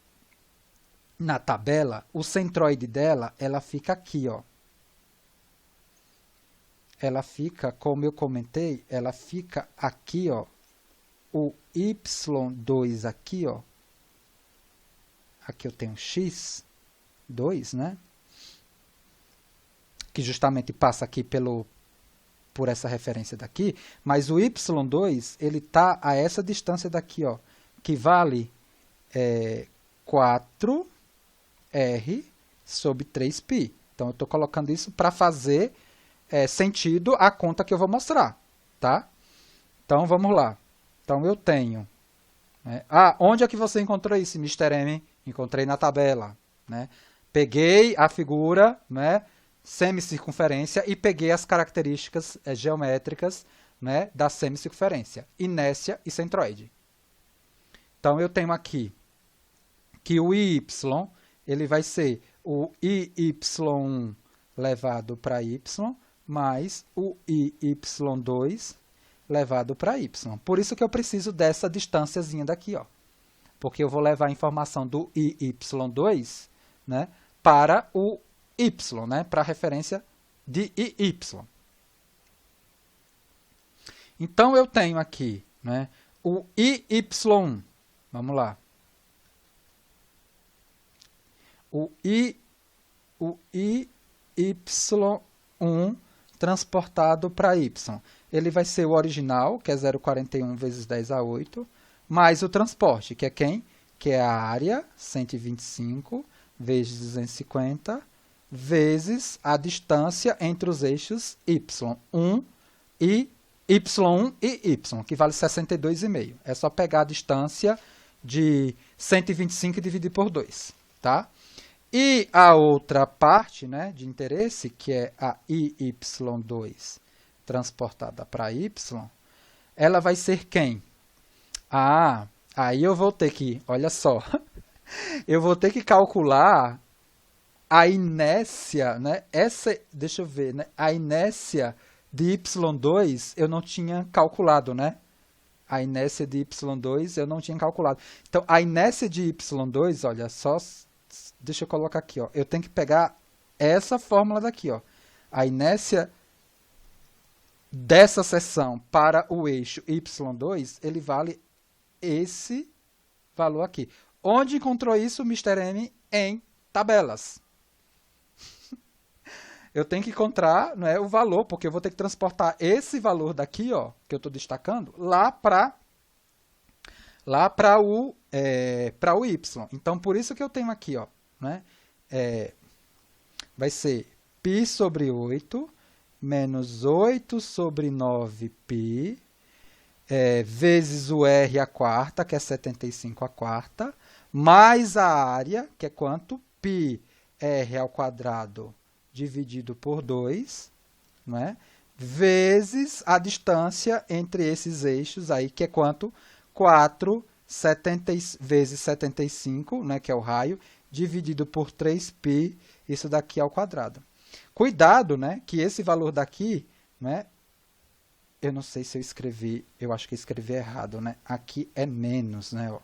Speaker 1: na tabela, o centroide dela, ela fica aqui, ó. Ela fica, como eu comentei, ela fica aqui, ó. O y2 aqui, ó. Aqui eu tenho x2, né? Que justamente passa aqui por essa referência daqui, mas o y2, ele está a essa distância daqui, ó, que vale 4r sobre 3π. Então, eu estou colocando isso para fazer sentido a conta que eu vou mostrar, tá? Então, vamos lá. Então, eu tenho... né? Onde é que você encontrou isso, Mr. M? Encontrei na tabela, né? Peguei a figura, né, semicircunferência e peguei as características geométricas, né, da semicircunferência, inércia e centroide. Então, eu tenho aqui que o y, ele vai ser o iy1 levado para y, mais o iy2 levado para y. Por isso que eu preciso dessa distânciazinha daqui, ó, porque eu vou levar a informação do iy2, né, para o y, né, para a referência de iy. Então, eu tenho aqui, né, o iy1. Vamos lá. O iy1 o y1 transportado para y. Ele vai ser o original, que é 0,41 vezes 10 a 8, mais o transporte, que é quem? Que é a área, 125 vezes 250, vezes a distância entre os eixos y1 e y, que vale 62,5. É só pegar a distância de 125 e dividir por 2, tá? E a outra parte, né, de interesse, que é a y2 transportada para y, ela vai ser quem? Ah, aí eu vou ter que, olha só, eu vou ter que calcular a inércia, né? Deixa eu ver, né? A inércia de y2 eu não tinha calculado, né? A inércia de y2 eu não tinha calculado. Então, a inércia de y2, olha, só, deixa eu colocar aqui, ó. Eu tenho que pegar essa fórmula daqui, ó. A inércia dessa seção para o eixo y2, ele vale esse valor aqui. Onde encontrou isso, Mr. M? Em tabelas. Eu tenho que encontrar, não é, o valor, porque eu vou ter que transportar esse valor daqui, ó, que eu estou destacando, lá para o y. Então, por isso que eu tenho aqui, ó, né, vai ser π sobre 8 menos 8 sobre 9π, vezes o r à quarta, que é 75 à quarta, mais a área, que é quanto? Π r ao quadrado dividido por 2, não é? Vezes a distância entre esses eixos, aí, que é quanto? 4 vezes 75, né, que é o raio, dividido por 3π, isso daqui ao quadrado. Cuidado, né, que esse valor daqui, né, eu não sei se eu escrevi, eu acho que escrevi errado, né? Aqui é menos, né, ó.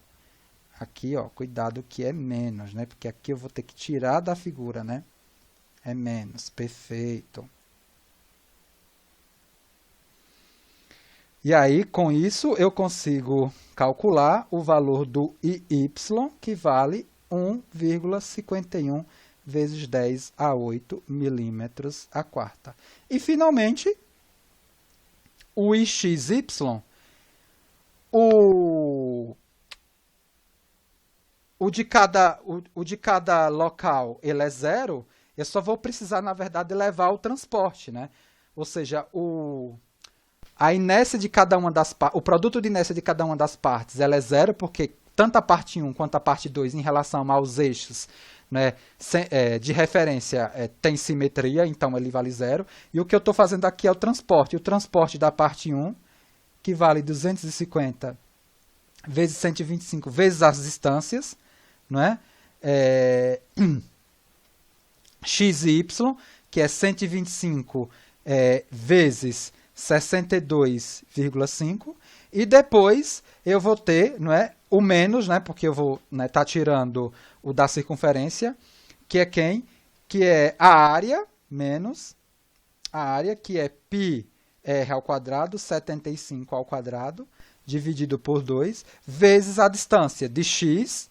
Speaker 1: Aqui, ó, cuidado que é menos, né? Porque aqui eu vou ter que tirar da figura, né? É menos, perfeito. E aí, com isso, eu consigo calcular o valor do IY, que vale 1,51 vezes 10 a 8 milímetros a quarta. E, finalmente, o IXY, o de cada local ele é 0, eu só vou precisar, na verdade, levar o transporte, né? Ou seja, a inércia de cada uma das partes, o produto de inércia de cada uma das partes, ela é 0, porque tanto a parte 1 quanto a parte 2, em relação aos eixos, né, de referência, tem simetria, então ele vale 0. E o que eu estou fazendo aqui é o transporte. O transporte da parte 1, que vale 250 vezes 125 vezes as distâncias, não é? XY, que é 125 vezes 62,5, e depois eu vou ter, não é, o menos, né, porque eu vou estar tirando o da circunferência, que é quem? Que é a área, menos a área, que é πr ao quadrado, 75 ao quadrado, dividido por 2, vezes a distância de x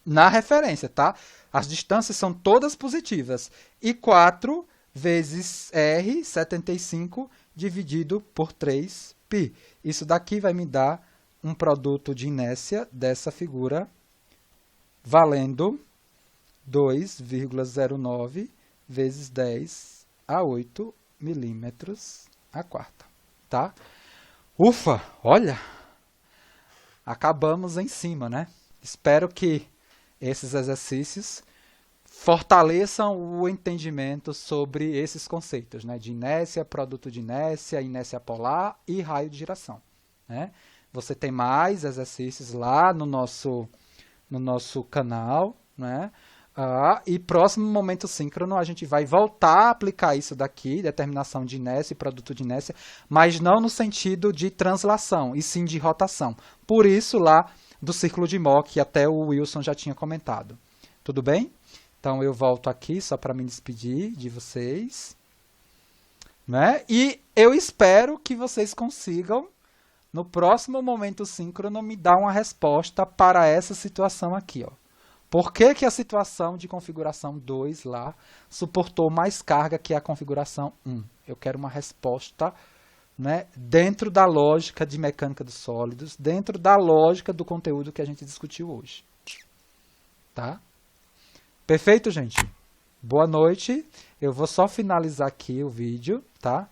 Speaker 1: na referência, tá? As distâncias são todas positivas. E 4 vezes r, 75, dividido por 3π. Isso daqui vai me dar um produto de inércia dessa figura valendo 2,09 vezes 10 a 8 milímetros a quarta. Tá? Ufa, olha! Acabamos em cima, né? Espero que esses exercícios fortaleçam o entendimento sobre esses conceitos, né, de inércia, produto de inércia, inércia polar e raio de giração, né? Você tem mais exercícios lá no nosso canal, né? E próximo momento síncrono a gente vai voltar a aplicar isso daqui, determinação de inércia e produto de inércia, mas não no sentido de translação, e sim de rotação. Por isso lá do círculo de Mohr, que até o Wilson já tinha comentado. Tudo bem? Então, eu volto aqui só para me despedir de vocês, né? E eu espero que vocês consigam, no próximo momento síncrono, me dar uma resposta para essa situação aqui, ó. Por que que a situação de configuração 2 lá suportou mais carga que a configuração 1? Eu quero uma resposta, né, dentro da lógica de mecânica dos sólidos, dentro da lógica do conteúdo que a gente discutiu hoje. Tá? Perfeito, gente? Boa noite. Eu vou só finalizar aqui o vídeo, tá?